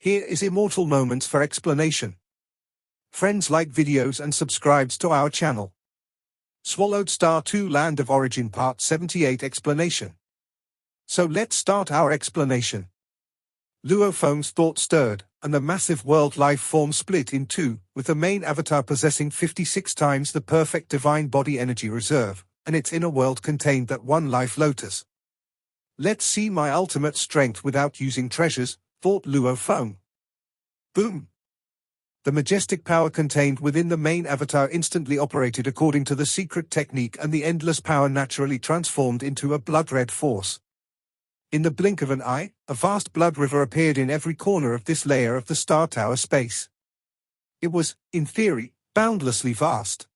Here is Immortal Moments for explanation. Friends, like videos and subscribes to our channel. Swallowed Star 2 Land of Origin Part 78 Explanation. So let's start our explanation. Luo Feng's thought stirred, and the massive world life form split in two, with the main avatar possessing 56 times the perfect divine body energy reserve, and its inner world contained that one life lotus. Let's see my ultimate strength without using treasures, thought Luo Feng. Boom! The majestic power contained within the main avatar instantly operated according to the secret technique, and the endless power naturally transformed into a blood-red force. In the blink of an eye, a vast blood river appeared in every corner of this layer of the Star Tower space. It was, in theory, boundlessly vast.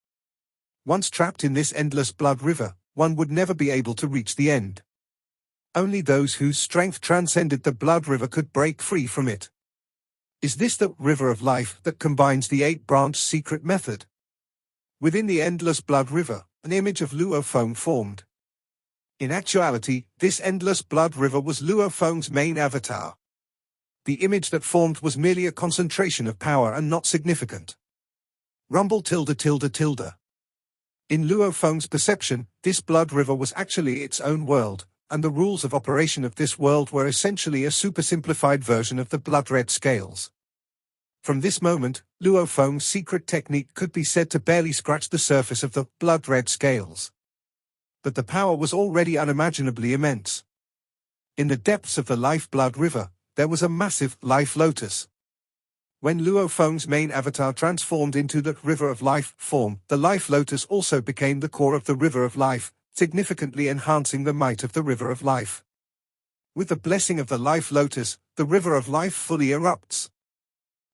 Once trapped in this endless blood river, one would never be able to reach the end. Only those whose strength transcended the blood river could break free from it. Is this the river of life that combines the 8-branch secret method? Within the endless blood river, an image of Luo Feng formed. In actuality, this endless blood river was Luo Feng's main avatar. The image that formed was merely a concentration of power and not significant. Rumble tilde tilde tilde. In Luo Feng's perception, this blood river was actually its own world, and the rules of operation of this world were essentially a super-simplified version of the blood-red scales. From this moment, Luo Feng's secret technique could be said to barely scratch the surface of the blood-red scales. But the power was already unimaginably immense. In the depths of the life-blood river, there was a massive life lotus. When Luo Feng's main avatar transformed into the river of life form, the life lotus also became the core of the river of life, significantly enhancing the might of the river of life. With the blessing of the life lotus, the river of life fully erupts.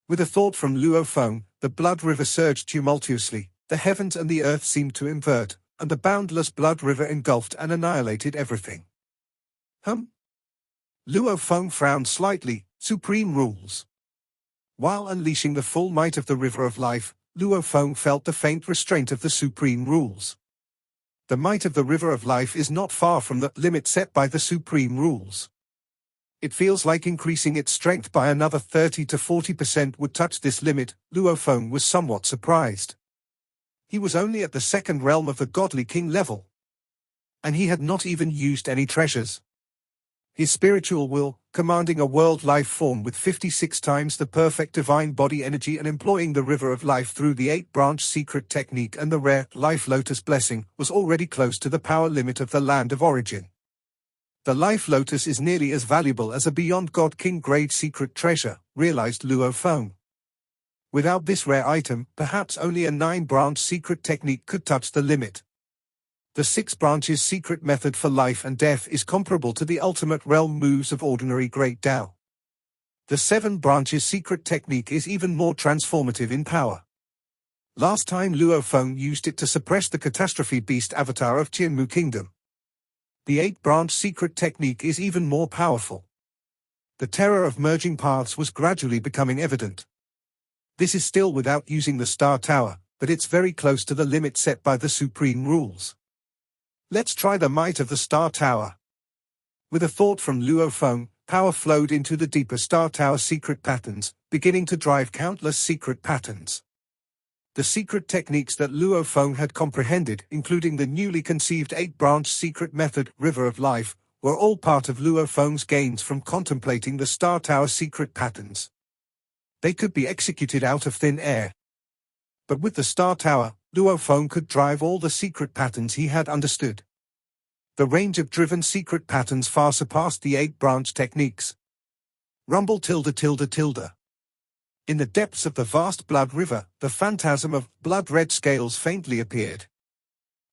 With a thought from Luo Feng, the blood river surged tumultuously, the heavens and the earth seemed to invert, and the boundless blood river engulfed and annihilated everything. Luo Feng frowned slightly. Supreme rules. While unleashing the full might of the river of life, Luo Feng felt the faint restraint of the supreme rules. The might of the river of life is not far from the limit set by the supreme rules. It feels like increasing its strength by another 30 to 40% would touch this limit. Luo Feng was somewhat surprised. He was only at the second realm of the godly king level. And he had not even used any treasures. His spiritual will, commanding a world life form with 56 times the perfect divine body energy and employing the river of life through the 8-branch secret technique and the rare life lotus blessing, was already close to the power limit of the land of origin. The life lotus is nearly as valuable as a beyond god king grade secret treasure, realized Luo Feng. Without this rare item, perhaps only a 9-branch secret technique could touch the limit. The 6 branches secret method for life and death is comparable to the ultimate realm moves of ordinary Great Tao. The 7 branches secret technique is even more transformative in power. Last time Luo Feng used it to suppress the catastrophe beast avatar of Qianmu Kingdom. The 8-branch secret technique is even more powerful. The terror of merging paths was gradually becoming evident. This is still without using the Star Tower, but it's very close to the limit set by the supreme rules. Let's try the might of the Star Tower. With a thought from Luo Feng, power flowed into the deeper Star Tower secret patterns, beginning to drive countless secret patterns. The secret techniques that Luo Feng had comprehended, including the newly conceived 8-branch secret method, River of Life, were all part of Luo Feng's gains from contemplating the Star Tower secret patterns. They could be executed out of thin air. But with the Star Tower, Luo Feng could drive all the secret patterns he had understood. The range of driven secret patterns far surpassed the 8-branch techniques. Rumble tilde tilde tilde. In the depths of the vast blood river, the phantasm of blood-red scales faintly appeared.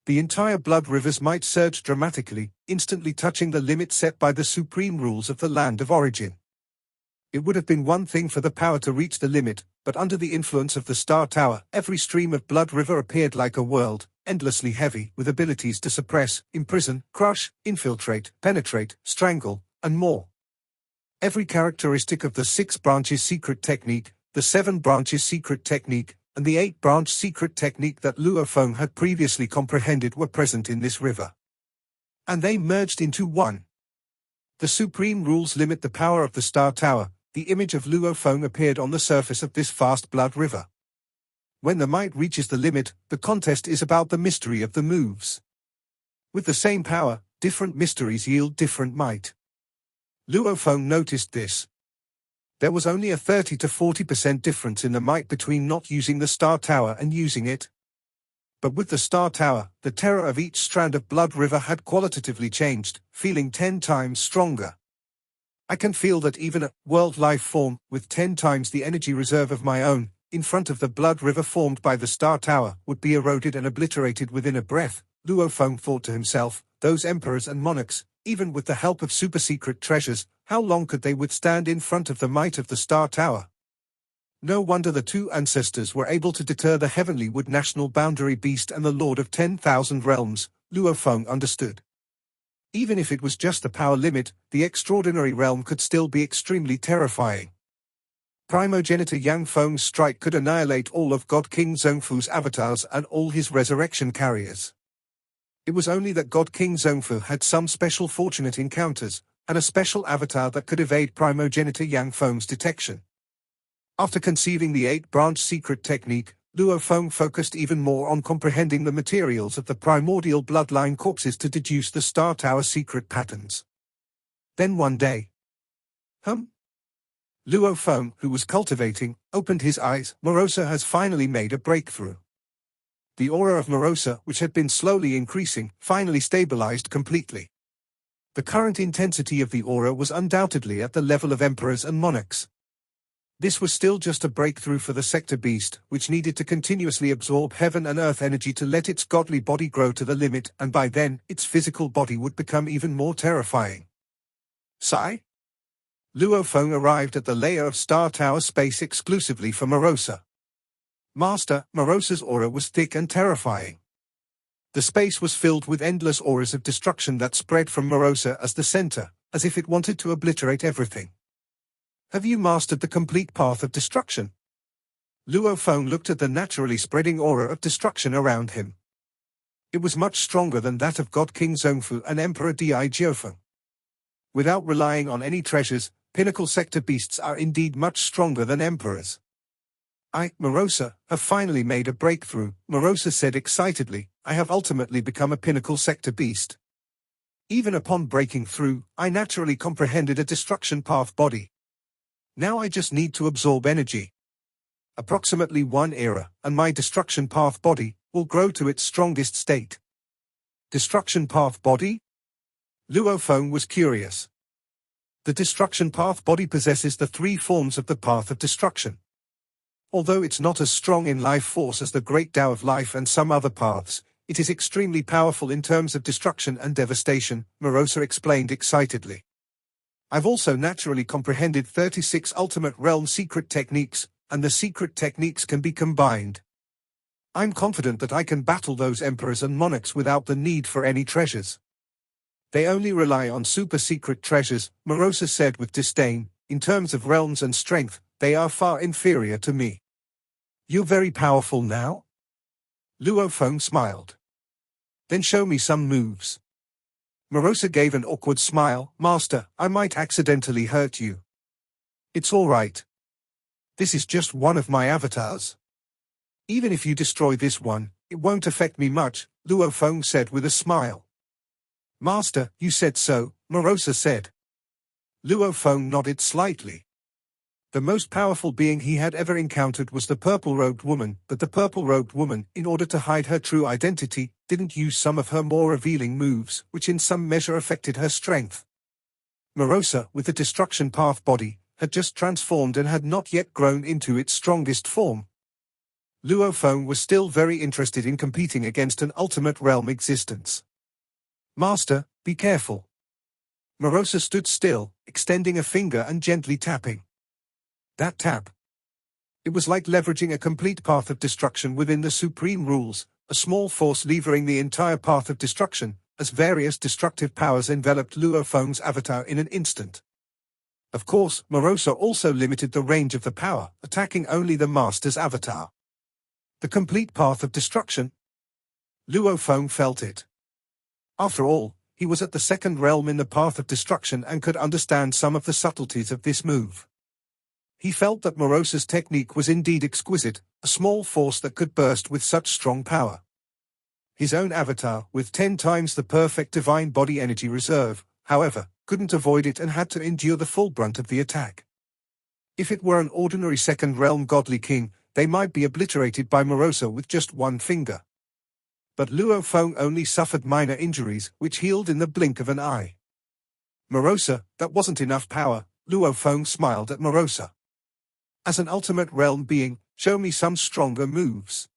The entire blood river's might surged dramatically, instantly touching the limit set by the supreme rules of the land of origin. It would have been one thing for the power to reach the limit, but under the influence of the Star Tower, every stream of blood river appeared like a world, endlessly heavy, with abilities to suppress, imprison, crush, infiltrate, penetrate, strangle, and more. Every characteristic of the 6 branches secret technique, the 7 branches secret technique, and the 8-branch secret technique that Luo Feng had previously comprehended were present in this river. And they merged into one. The supreme rules limit the power of the Star Tower, the image of Luo Feng appeared on the surface of this vast blood river. When the might reaches the limit, the contest is about the mystery of the moves. With the same power, different mysteries yield different might. Luo Feng noticed this. There was only a 30 to 40% difference in the might between not using the Star Tower and using it. But with the Star Tower, the terror of each strand of blood river had qualitatively changed, feeling 10 times stronger. I can feel that even a world life form, with 10 times the energy reserve of my own, in front of the blood river formed by the Star Tower, would be eroded and obliterated within a breath. Luo Feng thought to himself, those emperors and monarchs, even with the help of super-secret treasures, how long could they withstand in front of the might of the Star Tower? No wonder the two ancestors were able to deter the heavenly wood national boundary beast and the Lord of 10,000 realms. Luo Feng understood. Even if it was just the power limit, the extraordinary realm could still be extremely terrifying. Primogenitor Yang Feng's strike could annihilate all of God King Zhongfu's avatars and all his resurrection carriers. It was only that God King Zhongfu had some special fortunate encounters, and a special avatar that could evade primogenitor Yang Feng's detection. After conceiving the 8-branch secret technique, Luo Feng focused even more on comprehending the materials of the primordial bloodline corpses to deduce the Star Tower secret patterns. Then one day, Luo Feng, who was cultivating, opened his eyes. Morosa has finally made a breakthrough. The aura of Morosa, which had been slowly increasing, finally stabilized completely. The current intensity of the aura was undoubtedly at the level of emperors and monarchs. This was still just a breakthrough for the sector beast, which needed to continuously absorb heaven and earth energy to let its godly body grow to the limit, and by then, its physical body would become even more terrifying. Sigh? Luo Feng arrived at the layer of Star Tower space exclusively for Morosa. Master, Morosa's aura was thick and terrifying. The space was filled with endless auras of destruction that spread from Morosa as the center, as if it wanted to obliterate everything. Have you mastered the complete path of destruction? Luo Feng looked at the naturally spreading aura of destruction around him. It was much stronger than that of God King Zhongfu and Emperor Di Jiufeng. Without relying on any treasures, pinnacle sector beasts are indeed much stronger than emperors. I, Morosa, have finally made a breakthrough, Morosa said excitedly. I have ultimately become a pinnacle sector beast. Even upon breaking through, I naturally comprehended a destruction path body. Now I just need to absorb energy. Approximately 1 era, and my destruction path body will grow to its strongest state. Destruction path body? Luo Feng was curious. The destruction path body possesses the 3 forms of the path of destruction. Although it's not as strong in life force as the Great Tao of Life and some other paths, it is extremely powerful in terms of destruction and devastation, Morosa explained excitedly. I've also naturally comprehended 36 ultimate realm secret techniques, and the secret techniques can be combined. I'm confident that I can battle those emperors and monarchs without the need for any treasures. They only rely on super-secret treasures, Morosa said with disdain. In terms of realms and strength, they are far inferior to me. You're very powerful now? Luo Feng smiled. Then show me some moves. Morosa gave an awkward smile. Master, I might accidentally hurt you. It's all right. This is just one of my avatars. Even if you destroy this one, it won't affect me much, Luo Feng said with a smile. Master, you said so, Morosa said. Luo Feng nodded slightly. The most powerful being he had ever encountered was the purple-robed woman, but the purple-robed woman, in order to hide her true identity, didn't use some of her more revealing moves, which in some measure affected her strength. Morosa, with the destruction path body, had just transformed and had not yet grown into its strongest form. Luo Feng was still very interested in competing against an ultimate realm existence. Master, be careful. Morosa stood still, extending a finger and gently tapping. That tap. It was like leveraging a complete path of destruction within the supreme rules, a small force levering the entire path of destruction, as various destructive powers enveloped Luo Feng's avatar in an instant. Of course, Morosa also limited the range of the power, attacking only the master's avatar. The complete path of destruction? Luo Feng felt it. After all, he was at the second realm in the path of destruction and could understand some of the subtleties of this move. He felt that Morosa's technique was indeed exquisite, a small force that could burst with such strong power. His own avatar, with 10 times the perfect divine body energy reserve, however, couldn't avoid it and had to endure the full brunt of the attack. If it were an ordinary second realm godly king, they might be obliterated by Morosa with just one finger. But Luo Feng only suffered minor injuries, which healed in the blink of an eye. Morosa, that wasn't enough power. Luo Feng smiled at Morosa. As an ultimate realm being, show me some stronger moves.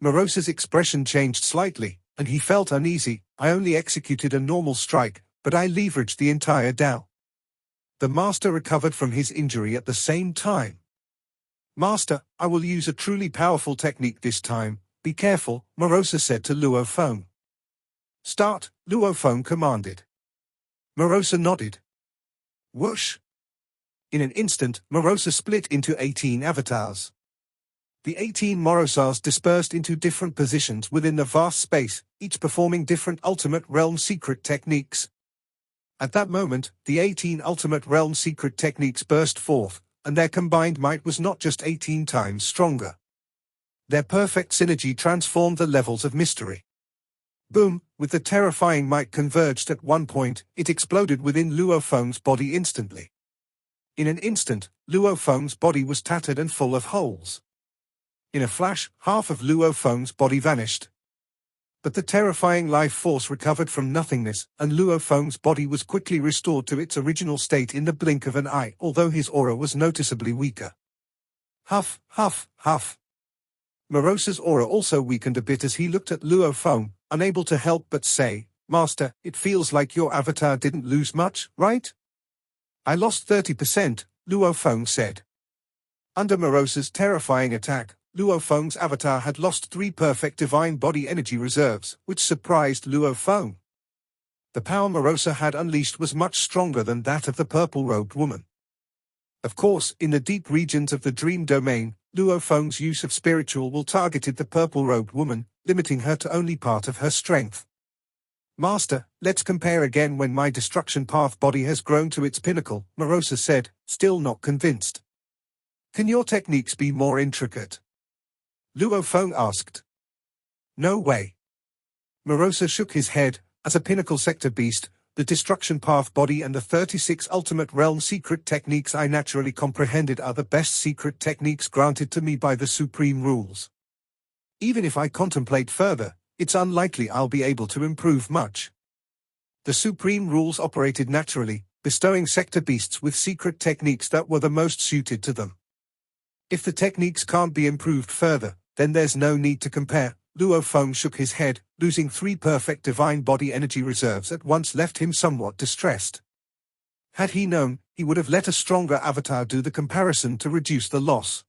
Morosa's expression changed slightly, and he felt uneasy. I only executed a normal strike, but I leveraged the entire Dao. The master recovered from his injury at the same time. Master, I will use a truly powerful technique this time. Be careful, Morosa said to Luo Feng. Start, Luo Feng commanded. Morosa nodded. Whoosh! In an instant, Morosa split into 18 avatars. The 18 Morosas dispersed into different positions within the vast space, each performing different Ultimate Realm secret techniques. At that moment, the 18 Ultimate Realm secret techniques burst forth, and their combined might was not just 18 times stronger. Their perfect synergy transformed the levels of mystery. Boom! With the terrifying might converged at one point, it exploded within Luo Feng's body instantly. In an instant, Luo Feng's body was tattered and full of holes. In a flash, half of Luo Feng's body vanished. But the terrifying life force recovered from nothingness, and Luo Feng's body was quickly restored to its original state in the blink of an eye, although his aura was noticeably weaker. Huff, huff, huff. Morosa's aura also weakened a bit as he looked at Luo Feng, unable to help but say, Master, it feels like your avatar didn't lose much, right? I lost 30%, Luo Feng said. Under Morosa's terrifying attack, Luo Feng's avatar had lost 3 perfect divine body energy reserves, which surprised Luo Feng. The power Morosa had unleashed was much stronger than that of the purple-robed woman. Of course, in the deep regions of the dream domain, Luo Feng's use of spiritual will targeted the purple-robed woman, limiting her to only part of her strength. Master, let's compare again when my destruction path body has grown to its pinnacle, Morosa said, still not convinced. Can your techniques be more intricate? Luo Feng asked. No way. Morosa shook his head. As a pinnacle sector beast, the destruction path body and the 36 ultimate realm secret techniques I naturally comprehended are the best secret techniques granted to me by the supreme rules. Even if I contemplate further, it's unlikely I'll be able to improve much. The supreme rules operated naturally, bestowing sector beasts with secret techniques that were the most suited to them. If the techniques can't be improved further, then there's no need to compare. Luo Feng shook his head, losing 3 perfect divine body energy reserves at once left him somewhat distressed. Had he known, he would have let a stronger avatar do the comparison to reduce the loss.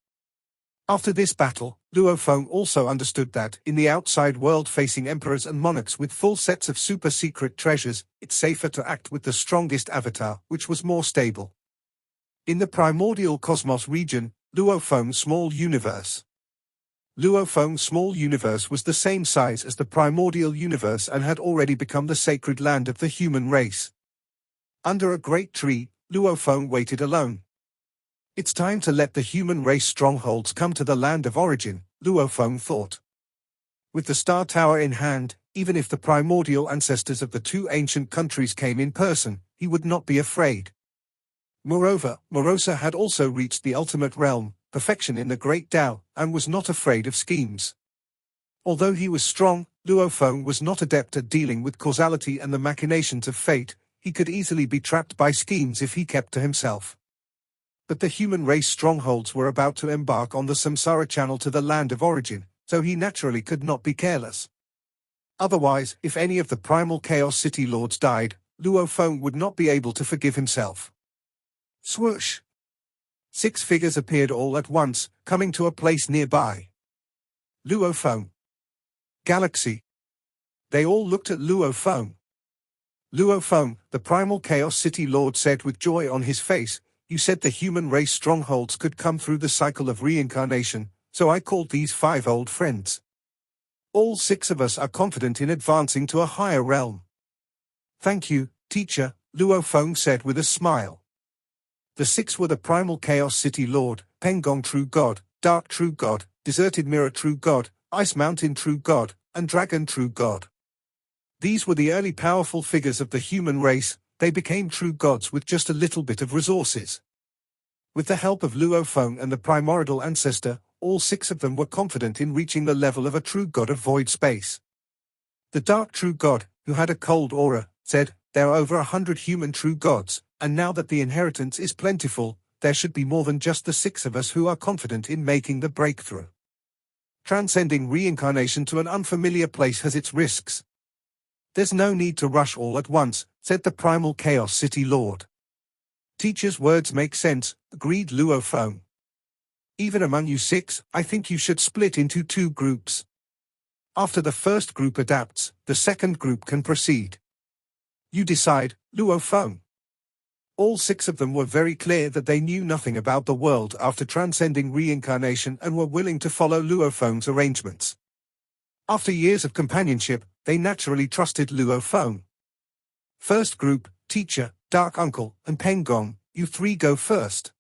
After this battle, Luo Feng also understood that, in the outside world facing emperors and monarchs with full sets of super-secret treasures, it's safer to act with the strongest avatar, which was more stable. In the primordial cosmos region, Luo Feng's small universe. Luo Feng's small universe was the same size as the primordial universe and had already become the sacred land of the human race. Under a great tree, Luo Feng waited alone. It's time to let the human race strongholds come to the land of origin, Luo Feng thought. With the Star Tower in hand, even if the primordial ancestors of the 2 ancient countries came in person, he would not be afraid. Moreover, Morosa had also reached the ultimate realm, perfection in the Great Tao, and was not afraid of schemes. Although he was strong, Luo Feng was not adept at dealing with causality and the machinations of fate. He could easily be trapped by schemes if he kept to himself. But the human race strongholds were about to embark on the Samsara channel to the land of origin, so he naturally could not be careless. Otherwise, if any of the primal Chaos City Lords died, Luo Feng would not be able to forgive himself. Swoosh! 6 figures appeared all at once, coming to a place nearby. Luo Feng. Galaxy. They all looked at Luo Feng. Luo Feng, the primal Chaos City Lord, said with joy on his face, you said the human race strongholds could come through the cycle of reincarnation, so I called these 5 old friends. All 6 of us are confident in advancing to a higher realm. Thank you, teacher, Luo Feng said with a smile. The six were the Primal Chaos City Lord, Pengong True God, Dark True God, Deserted Mirror True God, Ice Mountain True God, and Dragon True God. These were the early powerful figures of the human race. They became true gods with just a little bit of resources. With the help of Luo Feng and the primordial ancestor, all six of them were confident in reaching the level of a true god of void space. The Dark True God, who had a cold aura, said, "There are over 100 human true gods, and now that the inheritance is plentiful, there should be more than just the six of us who are confident in making the breakthrough. Transcending reincarnation to an unfamiliar place has its risks. There's no need to rush all at once," said the Primal Chaos City Lord. "Teacher's words make sense," agreed Luo Feng. "Even among you six, I think you should split into two groups. After the first group adapts, the second group can proceed. You decide, Luo Feng." All six of them were very clear that they knew nothing about the world after transcending reincarnation and were willing to follow Luo Feng's arrangements. After years of companionship, they naturally trusted Luo Feng. "First group, Teacher, Dark Uncle, and Pengong, you three go first.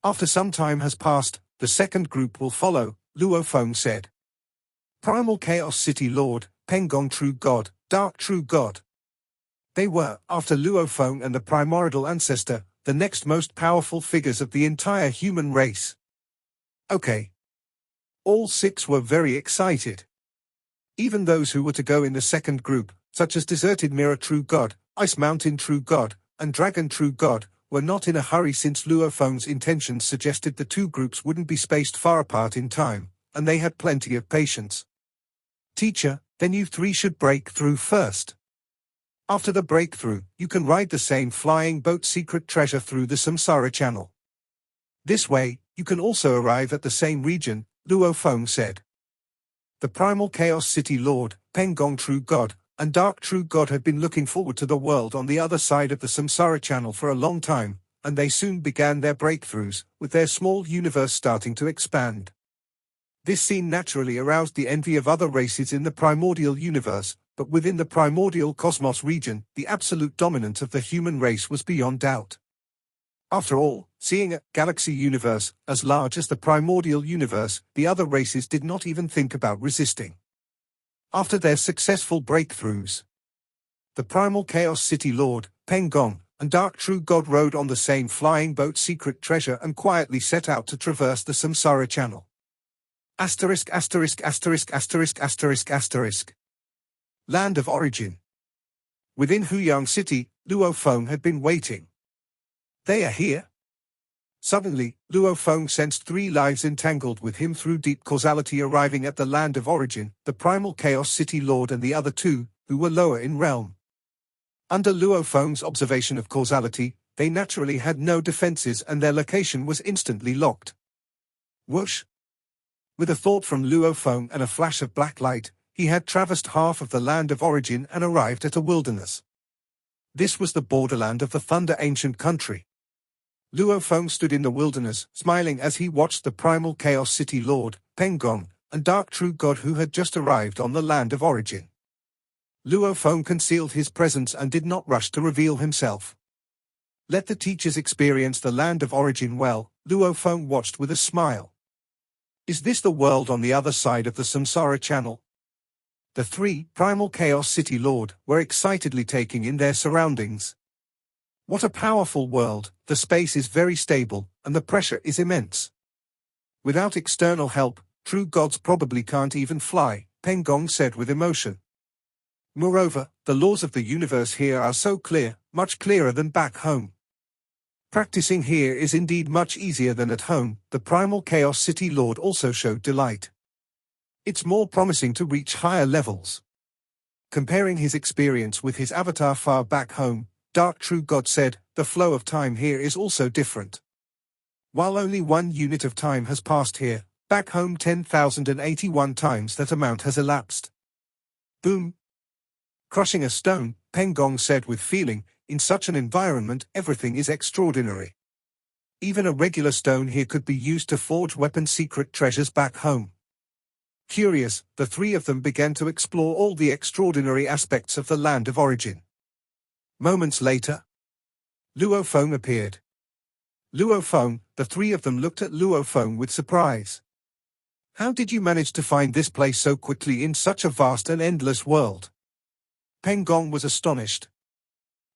After some time has passed, the second group will follow," Luo Feng said. Primal Chaos City Lord, Pengong True God, Dark True God. They were, after Luo Feng and the primordial ancestor, the next most powerful figures of the entire human race. Okay. All six were very excited. Even those who were to go in the second group, such as Deserted Mirror True God, Ice Mountain True God, and Dragon True God, were not in a hurry since Luo Feng's intentions suggested the two groups wouldn't be spaced far apart in time, and they had plenty of patience. "Teacher, then you three should break through first. After the breakthrough, you can ride the same flying boat Secret Treasure through the Samsara Channel. This way, you can also arrive at the same region," Luo Feng said. The Primal Chaos City Lord, Pengong True God, and Dark True God had been looking forward to the world on the other side of the Samsara Channel for a long time, and they soon began their breakthroughs, with their small universe starting to expand. This scene naturally aroused the envy of other races in the primordial universe, but within the primordial cosmos region, the absolute dominance of the human race was beyond doubt. After all, seeing a galaxy universe as large as the primordial universe, the other races did not even think about resisting. After their successful breakthroughs, the Primal Chaos City Lord, Pengong, and Dark True God rode on the same flying boat Secret Treasure and quietly set out to traverse the Samsara Channel. Asterisk asterisk asterisk asterisk asterisk asterisk. Land of Origin. Within Huyang City, Luo Feng had been waiting. "They are here." Suddenly, Luo Feng sensed three lives entangled with him through deep causality arriving at the Land of Origin, the Primal Chaos City Lord and the other two, who were lower in realm. Under Luo Feng's observation of causality, they naturally had no defenses and their location was instantly locked. Whoosh! With a thought from Luo Feng and a flash of black light, he had traversed half of the Land of Origin and arrived at a wilderness. This was the borderland of the Thunder Ancient Country. Luo Feng stood in the wilderness, smiling as he watched the Primal Chaos City Lord, Pengong, and Dark True God who had just arrived on the Land of Origin. Luo Feng concealed his presence and did not rush to reveal himself. Let the teachers experience the Land of Origin well, Luo Feng watched with a smile. Is this the world on the other side of the Samsara Channel? The three, Primal Chaos City Lord, were excitedly taking in their surroundings. What a powerful world, the space is very stable, and the pressure is immense. Without external help, true gods probably can't even fly, Pengong said with emotion. Moreover, the laws of the universe here are so clear, much clearer than back home. Practicing here is indeed much easier than at home, the Primal Chaos City Lord also showed delight. It's more promising to reach higher levels. Comparing his experience with his avatar far back home, Dark True God said, the flow of time here is also different. While only 1 unit of time has passed here, back home 10,081 times that amount has elapsed. Boom! Crushing a stone, Pengong said with feeling, in such an environment everything is extraordinary. Even a regular stone here could be used to forge weapon secret treasures back home. Curious, the three of them began to explore all the extraordinary aspects of the Land of Origin. Moments later, Luo Feng appeared. Luo Feng, the three of them looked at Luo Feng with surprise. How did you manage to find this place so quickly in such a vast and endless world? Peng Gong was astonished.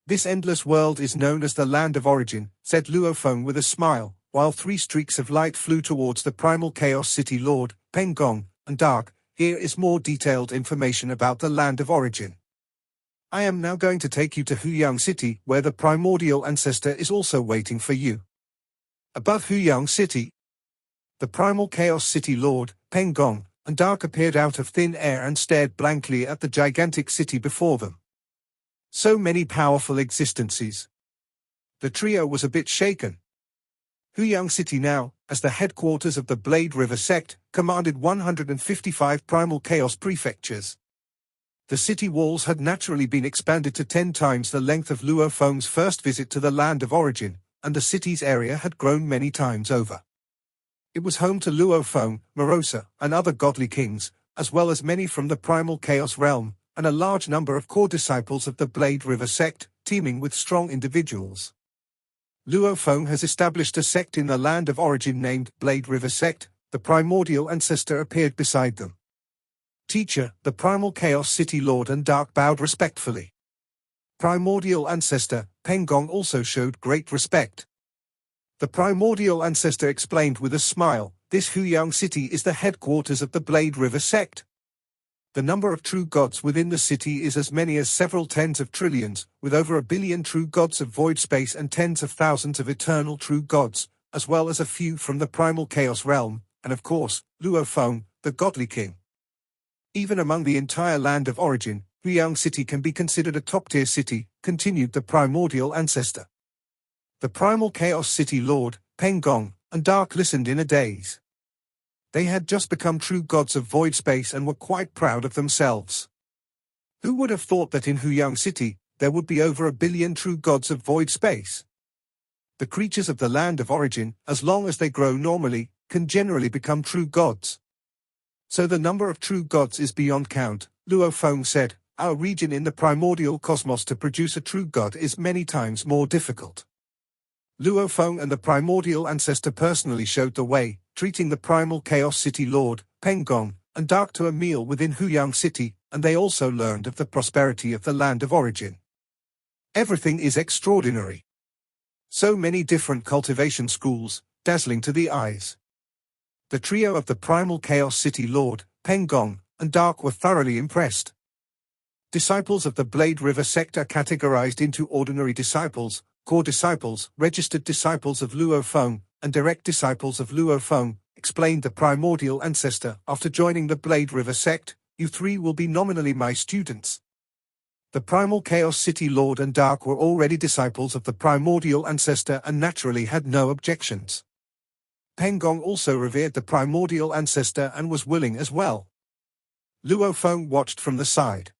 This endless world is known as the Land of Origin, said Luo Feng with a smile, while three streaks of light flew towards the primal Chaos City Lord, Peng Gong, and Dark. Here is more detailed information about the Land of Origin. I am now going to take you to Huyang City, where the primordial ancestor is also waiting for you. Above Huyang City, the primal Chaos City Lord, Peng Gong, and Dark appeared out of thin air and stared blankly at the gigantic city before them. So many powerful existences. The trio was a bit shaken. Huyang City now, as the headquarters of the Blade River sect, commanded 155 primal chaos prefectures. The city walls had naturally been expanded to 10 times the length of Luo Feng's first visit to the Land of Origin, and the city's area had grown many times over. It was home to Luo Feng, Morosa, and other godly kings, as well as many from the primal chaos realm, and a large number of core disciples of the Blade River sect, teeming with strong individuals. Luo Feng has established a sect in the Land of Origin named Blade River Sect. The primordial ancestor appeared beside them. Teacher, the primal Chaos City Lord and Dark bowed respectfully. Primordial ancestor, Peng Gong also showed great respect. The primordial ancestor explained with a smile, this Huyang City is the headquarters of the Blade River sect. The number of true gods within the city is as many as several tens of trillions, with over 1 billion true gods of void space and tens of thousands of eternal true gods, as well as a few from the primal chaos realm, and of course, Luo Feng, the godly king. Even among the entire Land of Origin, Huyang City can be considered a top-tier city, continued the primordial ancestor. The primal Chaos City Lord, Peng Gong, and Dark listened in a daze. They had just become true gods of void space and were quite proud of themselves. Who would have thought that in Huyang City, there would be over 1 billion true gods of void space? The creatures of the Land of Origin, as long as they grow normally, can generally become true gods. So the number of true gods is beyond count, Luo Feng said. Our region in the primordial cosmos to produce a true god is many times more difficult. Luo Feng and the primordial ancestor personally showed the way, treating the primal Chaos City Lord, Peng Gong, and Dark to a meal within Huyang City, and they also learned of the prosperity of the Land of Origin. Everything is extraordinary. So many different cultivation schools, dazzling to the eyes. The trio of the primal Chaos City Lord, Peng Gong, and Dark were thoroughly impressed. Disciples of the Blade River sect are categorized into ordinary disciples, core disciples, registered disciples of Luo Feng, and direct disciples of Luo Feng, explained the primordial ancestor. After joining the Blade River sect, you three will be nominally my students. The primal Chaos City Lord and Dark were already disciples of the primordial ancestor and naturally had no objections. Peng Gong also revered the primordial ancestor and was willing as well. Luo Feng watched from the side.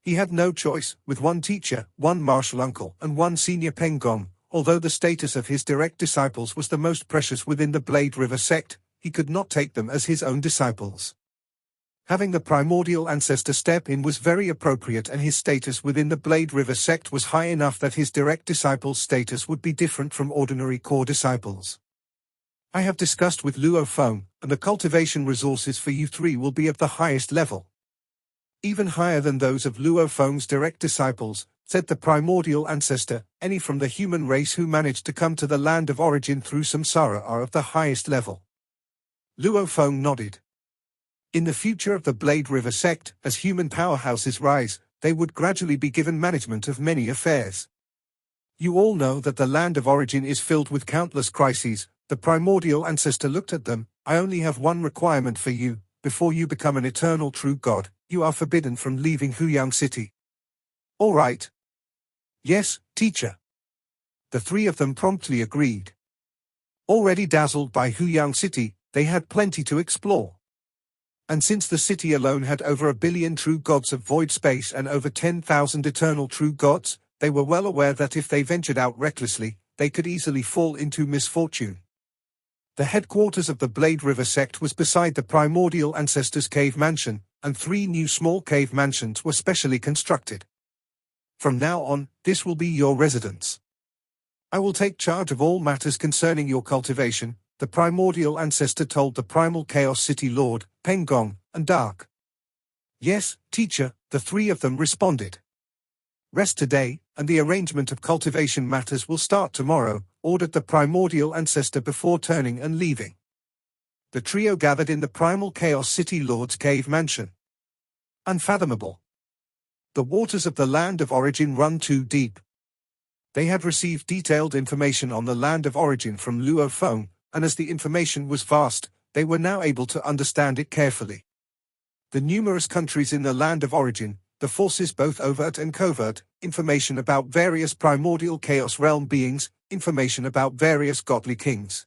He had no choice, with one teacher, one martial uncle, and one senior Peng Gong. Although the status of his direct disciples was the most precious within the Blade River sect, he could not take them as his own disciples. Having the primordial ancestor step in was very appropriate, and his status within the Blade River sect was high enough that his direct disciples' status would be different from ordinary core disciples. I have discussed with Luo Feng, and the cultivation resources for you three will be of the highest level. Even higher than those of Luo Feng's direct disciples, said the primordial ancestor. Any from the human race who managed to come to the Land of Origin through samsara are of the highest level. Luo Feng nodded. In the future of the Blade River sect, as human powerhouses rise, they would gradually be given management of many affairs. You all know that the Land of Origin is filled with countless crises. The primordial ancestor looked at them. I only have one requirement for you. Before you become an eternal true god, you are forbidden from leaving Huyang City. All right. Yes, teacher. The three of them promptly agreed. Already dazzled by Huyang City, they had plenty to explore. And since the city alone had over 1 billion true gods of void space and over 10,000 eternal true gods, they were well aware that if they ventured out recklessly, they could easily fall into misfortune. The headquarters of the Blade River sect was beside the primordial ancestor's cave mansion, and 3 new small cave mansions were specially constructed. From now on, this will be your residence. I will take charge of all matters concerning your cultivation, the primordial ancestor told the primal Chaos City Lord, Pengong, and Dark. Yes, teacher, the three of them responded. Rest today, and the arrangement of cultivation matters will start tomorrow, ordered the primordial ancestor before turning and leaving. The trio gathered in the primal Chaos City Lord's cave mansion. Unfathomable. The waters of the land of origin run too deep. They had received detailed information on the land of origin from Luo Feng, and as the information was vast, they were now able to understand it carefully. The numerous countries in the land of origin, the forces both overt and covert, information about various primordial chaos realm beings, information about various godly kings.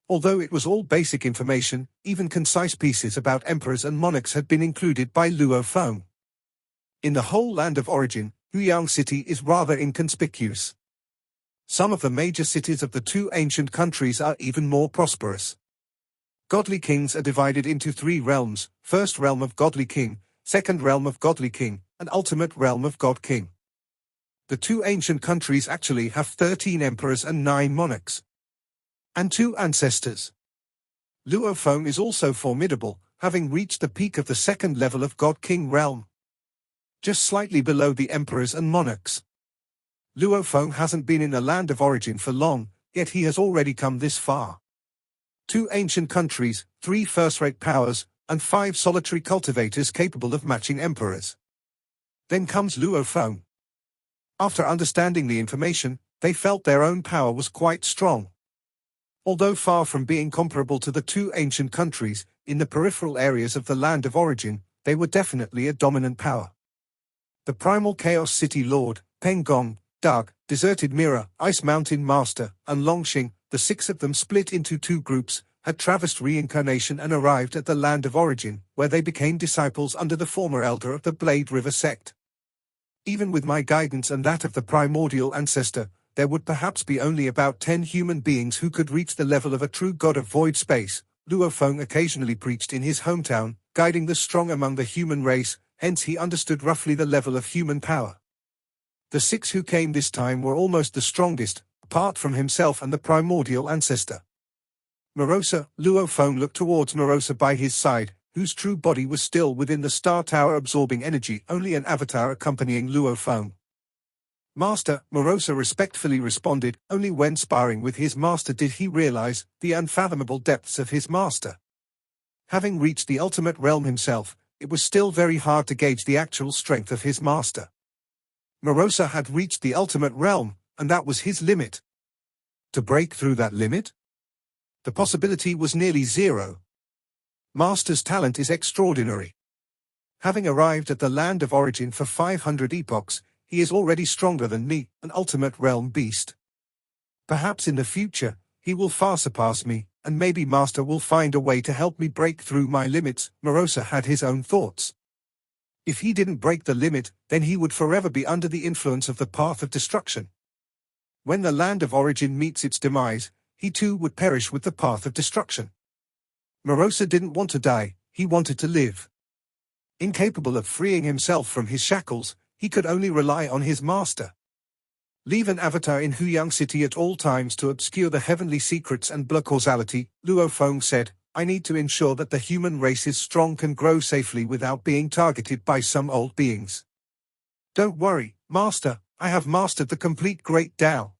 Although it was all basic information, even concise pieces about emperors and monarchs had been included by Luo Feng. In the whole land of origin, Huyang City is rather inconspicuous. Some of the major cities of the two ancient countries are even more prosperous. Godly kings are divided into three realms: first realm of godly king, second realm of godly king, and ultimate realm of god king. The two ancient countries actually have 13 emperors and 9 monarchs. And 2 ancestors. Luo Feng is also formidable, having reached the peak of the second level of god king realm. Just slightly below the emperors and monarchs. Luo Feng hasn't been in the land of origin for long, yet he has already come this far. 2 ancient countries, 3 first-rate powers, and 5 solitary cultivators capable of matching emperors. Then comes Luo Feng. After understanding the information, they felt their own power was quite strong. Although far from being comparable to the 2 ancient countries, in the peripheral areas of the land of origin, they were definitely a dominant power. The primal Chaos City Lord, Pengong, Dark, Deserted Mirror, Ice Mountain Master, and Longxing, the 6 of them split into 2 groups, had traversed reincarnation and arrived at the land of origin, where they became disciples under the former elder of the Blade River sect. Even with my guidance and that of the primordial ancestor, there would perhaps be only about 10 human beings who could reach the level of a true god of void space. Luo Feng occasionally preached in his hometown, guiding the strong among the human race, hence he understood roughly the level of human power. The 6 who came this time were almost the strongest, apart from himself and the primordial ancestor. Morosa, Luo Feng looked towards Morosa by his side, whose true body was still within the star tower absorbing energy, only an avatar accompanying Luo Feng. Master, Morosa respectfully responded. Only when sparring with his master did he realize the unfathomable depths of his master. Having reached the ultimate realm himself, it was still very hard to gauge the actual strength of his master. Morosa had reached the ultimate realm, and that was his limit. To break through that limit? The possibility was nearly zero. Master's talent is extraordinary. Having arrived at the land of origin for 500 epochs, he is already stronger than me, an ultimate realm beast. Perhaps in the future, he will far surpass me, and maybe Master will find a way to help me break through my limits. Morosa had his own thoughts. If he didn't break the limit, then he would forever be under the influence of the path of destruction. When the land of origin meets its demise, he too would perish with the path of destruction. Morosa didn't want to die, he wanted to live. Incapable of freeing himself from his shackles, he could only rely on his master. Leave an avatar in Huyang City at all times to obscure the heavenly secrets and blur causality, Luo Feng said. I need to ensure that the human race is strong, can grow safely without being targeted by some old beings. Don't worry, Master, I have mastered the complete Great Tao.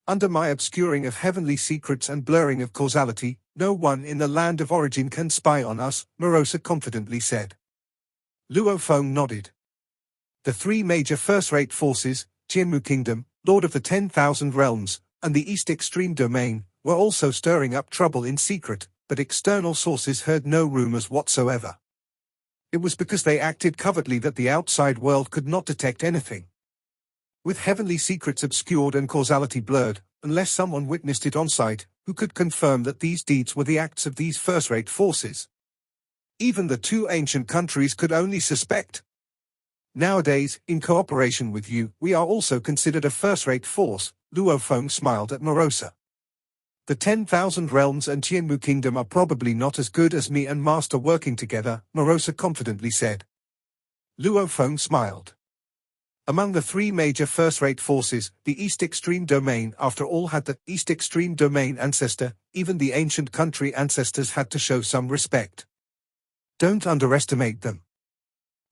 Under my obscuring of heavenly secrets and blurring of causality, no one in the land of origin can spy on us, Morosa confidently said. Luo Feng nodded. The 3 major first-rate forces, Qianmu Kingdom, Lord of the 10,000 Realms, and the East Extreme Domain, were also stirring up trouble in secret, but external sources heard no rumors whatsoever. It was because they acted covertly that the outside world could not detect anything. With heavenly secrets obscured and causality blurred, unless someone witnessed it on sight, who could confirm that these deeds were the acts of these first-rate forces? Even the 2 ancient countries could only suspect. Nowadays, in cooperation with you, we are also considered a first-rate force, Luo Feng smiled at Morosa. The 10,000 Realms and Qianmu Kingdom are probably not as good as me and Master working together, Morosa confidently said. Luo Feng smiled. Among the three major first-rate forces, the East Extreme Domain after all had the East Extreme Domain ancestor. Even the ancient country ancestors had to show some respect. Don't underestimate them.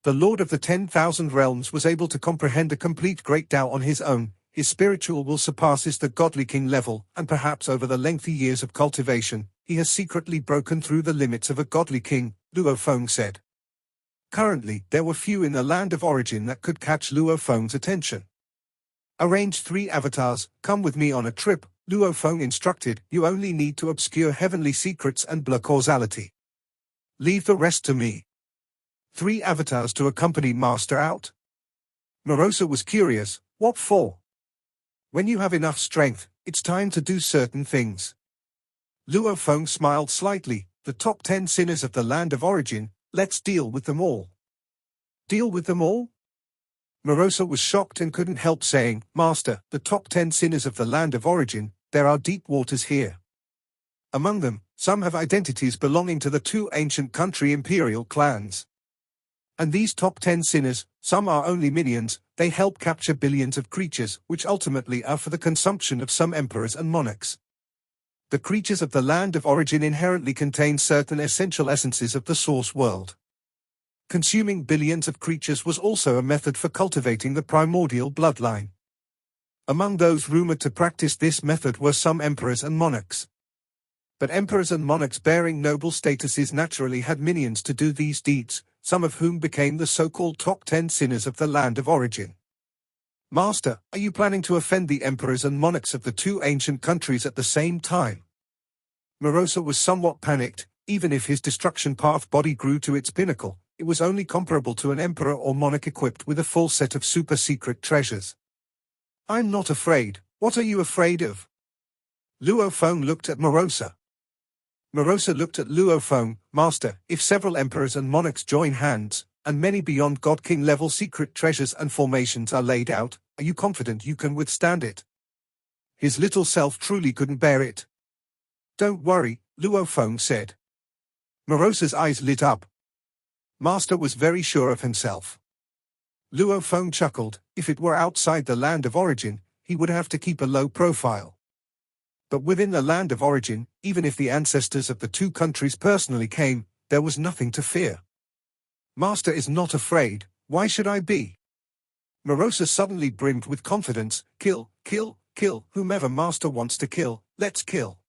The Lord of the 10,000 Realms was able to comprehend a complete Great Tao on his own. His spiritual will surpasses the Godly King level, and perhaps over the lengthy years of cultivation, he has secretly broken through the limits of a Godly King, Luo Feng said. Currently, there were few in the land of origin that could catch Luo Feng's attention. Arrange 3 avatars, come with me on a trip, Luo Feng instructed. You only need to obscure heavenly secrets and blur causality. Leave the rest to me. 3 avatars to accompany Master out? Morosa was curious, what for? When you have enough strength, it's time to do certain things. Luo Feng smiled slightly. The top 10 sinners of the land of origin, let's deal with them all. Deal with them all? Morosa was shocked and couldn't help saying, Master, the top 10 sinners of the land of origin, there are deep waters here. Among them, some have identities belonging to the 2 ancient country imperial clans. And these top 10 sinners, some are only minions, they help capture billions of creatures, which ultimately are for the consumption of some emperors and monarchs. The creatures of the land of origin inherently contain certain essential essences of the source world. Consuming billions of creatures was also a method for cultivating the primordial bloodline. Among those rumored to practice this method were some emperors and monarchs. But emperors and monarchs bearing noble statuses naturally had minions to do these deeds, some of whom became the so-called top 10 sinners of the land of origin. Master, are you planning to offend the emperors and monarchs of the 2 ancient countries at the same time? Morosa was somewhat panicked. Even if his destruction path body grew to its pinnacle, it was only comparable to an emperor or monarch equipped with a full set of super-secret treasures. I'm not afraid. What are you afraid of? Luo Feng looked at Morosa. Morosa looked at Luo Feng. Master, if several emperors and monarchs join hands, and many beyond God King level secret treasures and formations are laid out, are you confident you can withstand it? His little self truly couldn't bear it. Don't worry, Luo Feng said. Morosa's eyes lit up. Master was very sure of himself. Luo Feng chuckled. If it were outside the land of origin, he would have to keep a low profile. But within the land of origin, even if the ancestors of the 2 countries personally came, there was nothing to fear. Master is not afraid, why should I be? Morosa suddenly brimmed with confidence. Kill, kill, kill, whomever Master wants to kill, let's kill.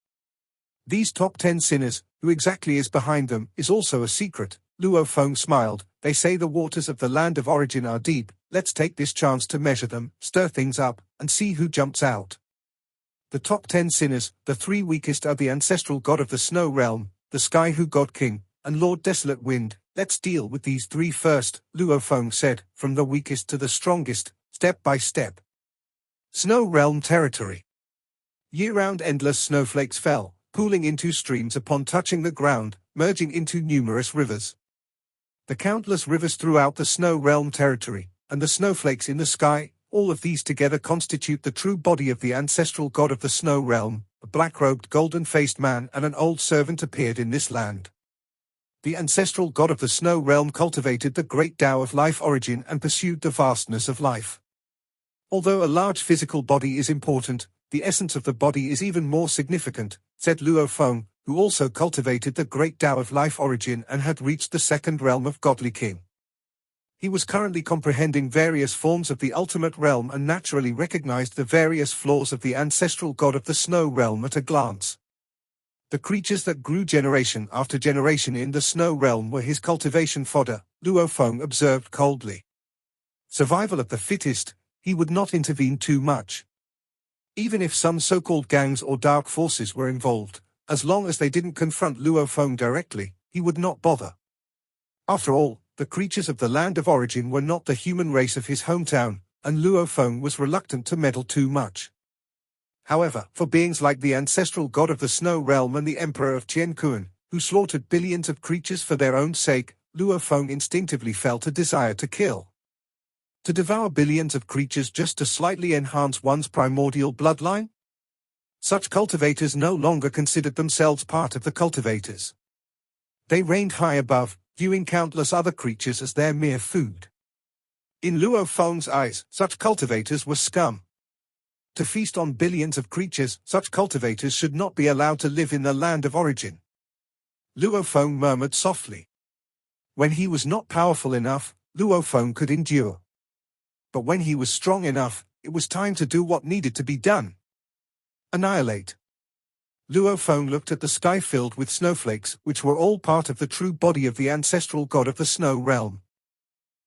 These top 10 sinners, who exactly is behind them, is also a secret. Luo Feng smiled. They say the waters of the land of origin are deep. Let's take this chance to measure them, stir things up, and see who jumps out. The top 10 sinners, the 3 weakest are the ancestral god of the snow realm, the sky who god king, and Lord Desolate Wind. Let's deal with these 3 first, Luo Feng said, from the weakest to the strongest, step by step. Snow realm territory. Year-round endless snowflakes fell, pooling into streams upon touching the ground, merging into numerous rivers. The countless rivers throughout the snow realm territory, and the snowflakes in the sky, all of these together constitute the true body of the ancestral god of the snow realm. A black-robed golden-faced man and an old servant appeared in this land. The ancestral god of the snow realm cultivated the great Tao of life origin and pursued the vastness of life. Although a large physical body is important, the essence of the body is even more significant, said Luo Feng, who also cultivated the great Tao of life origin and had reached the 2nd realm of Godly King. He was currently comprehending various forms of the ultimate realm and naturally recognized the various flaws of the ancestral god of the snow realm at a glance. The creatures that grew generation after generation in the snow realm were his cultivation fodder, Luo Feng observed coldly. Survival of the fittest, he would not intervene too much. Even if some so-called gangs or dark forces were involved, as long as they didn't confront Luo Feng directly, he would not bother. After all, the creatures of the land of origin were not the human race of his hometown, and Luo Feng was reluctant to meddle too much. However, for beings like the ancestral god of the snow realm and the emperor of Qiankuan, who slaughtered billions of creatures for their own sake, Luo Feng instinctively felt a desire to kill. To devour billions of creatures just to slightly enhance one's primordial bloodline? Such cultivators no longer considered themselves part of the cultivators. They reigned high above, viewing countless other creatures as their mere food. In Luo Feng's eyes, such cultivators were scum. To feast on billions of creatures, such cultivators should not be allowed to live in the land of origin. Luo Feng murmured softly. When he was not powerful enough, Luo Feng could endure. But when he was strong enough, it was time to do what needed to be done. Annihilate. Luo Feng looked at the sky filled with snowflakes, which were all part of the true body of the ancestral god of the snow realm.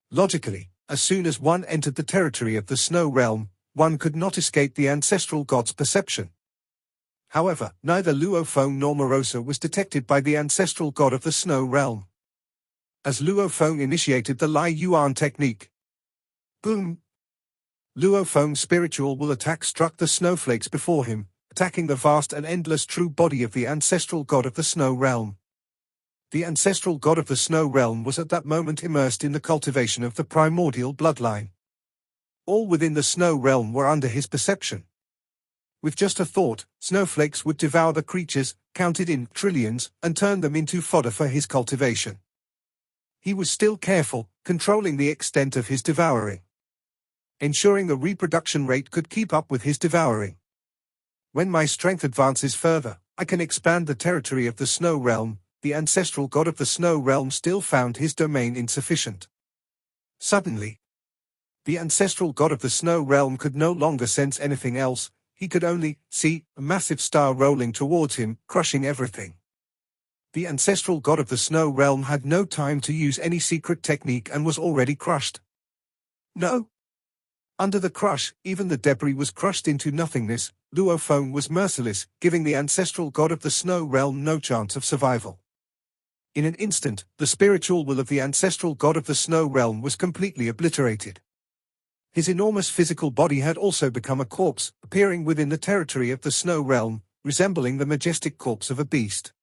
Logically, as soon as one entered the territory of the snow realm, one could not escape the ancestral god's perception. However, neither Luo Feng nor Morosa was detected by the ancestral god of the snow realm. As Luo Feng initiated the Lai Yuan technique. Boom! Luo Feng's spiritual will attack struck the snowflakes before him, attacking the vast and endless true body of the ancestral god of the snow realm. The ancestral god of the snow realm was at that moment immersed in the cultivation of the primordial bloodline. All within the snow realm were under his perception. With just a thought, snowflakes would devour the creatures, counted in trillions, and turn them into fodder for his cultivation. He was still careful, controlling the extent of his devouring, ensuring the reproduction rate could keep up with his devouring. When my strength advances further, I can expand the territory of the snow realm. The ancestral god of the snow realm still found his domain insufficient. Suddenly, the ancestral god of the snow realm could no longer sense anything else. He could only see a massive star rolling towards him, crushing everything. The ancestral god of the snow realm had no time to use any secret technique and was already crushed. No. Under the crush, even the debris was crushed into nothingness. Luo Feng was merciless, giving the ancestral god of the snow realm no chance of survival. In an instant, the spiritual will of the ancestral god of the snow realm was completely obliterated. His enormous physical body had also become a corpse, appearing within the territory of the snow realm, resembling the majestic corpse of a beast.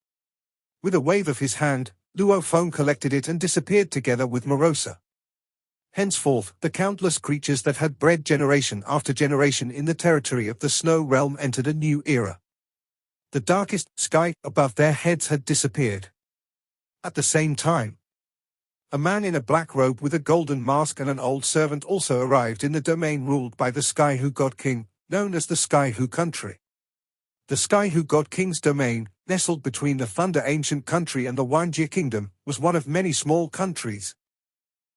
With a wave of his hand, Luo Feng collected it and disappeared together with Morosa. Henceforth, the countless creatures that had bred generation after generation in the territory of the snow realm entered a new era. The darkest sky above their heads had disappeared. At the same time, a man in a black robe with a golden mask and an old servant also arrived in the domain ruled by the Sky-Hu God King, known as the Sky-Hu country. The Sky-Hu God King's domain, nestled between the Thunder Ancient Country and the Wanjie Kingdom, was one of many small countries.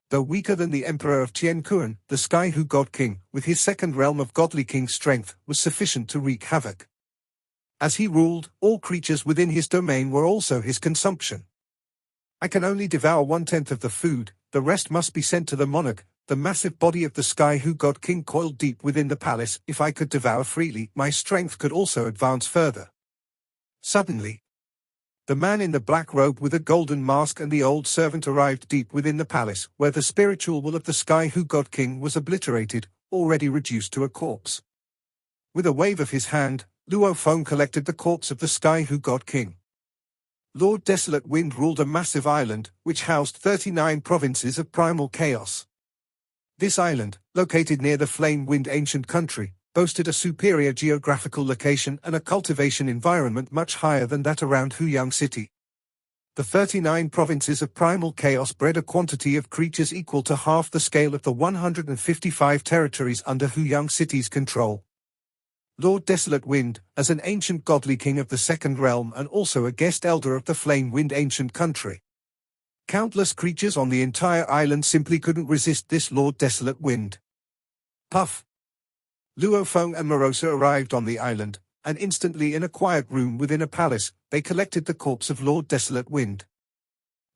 Though weaker than the Emperor of Tianquan, the Sky-Hu God King, with his second realm of godly king strength, was sufficient to wreak havoc. As he ruled, all creatures within his domain were also his consumption. I can only devour 1/10 of the food, the rest must be sent to the monarch. The massive body of the Sky-Hu God King coiled deep within the palace. If I could devour freely, my strength could also advance further. Suddenly, the man in the black robe with a golden mask and the old servant arrived deep within the palace, where the spiritual will of the Sky-Hu God King was obliterated, already reduced to a corpse. With a wave of his hand, Luo Feng collected the corpse of the Sky-Hu God King. Lord Desolate Wind ruled a massive island, which housed 39 provinces of primal chaos. This island, located near the Flame Wind Ancient Country, boasted a superior geographical location and a cultivation environment much higher than that around Huyang City. The 39 provinces of primal chaos bred a quantity of creatures equal to half the scale of the 155 territories under Huyang City's control. Lord Desolate Wind, as an ancient godly king of the second realm and also a guest elder of the Flame Wind Ancient Country. Countless creatures on the entire island simply couldn't resist this Lord Desolate Wind. Puff! Luo Feng and Morosa arrived on the island, and instantly in a quiet room within a palace, they collected the corpse of Lord Desolate Wind.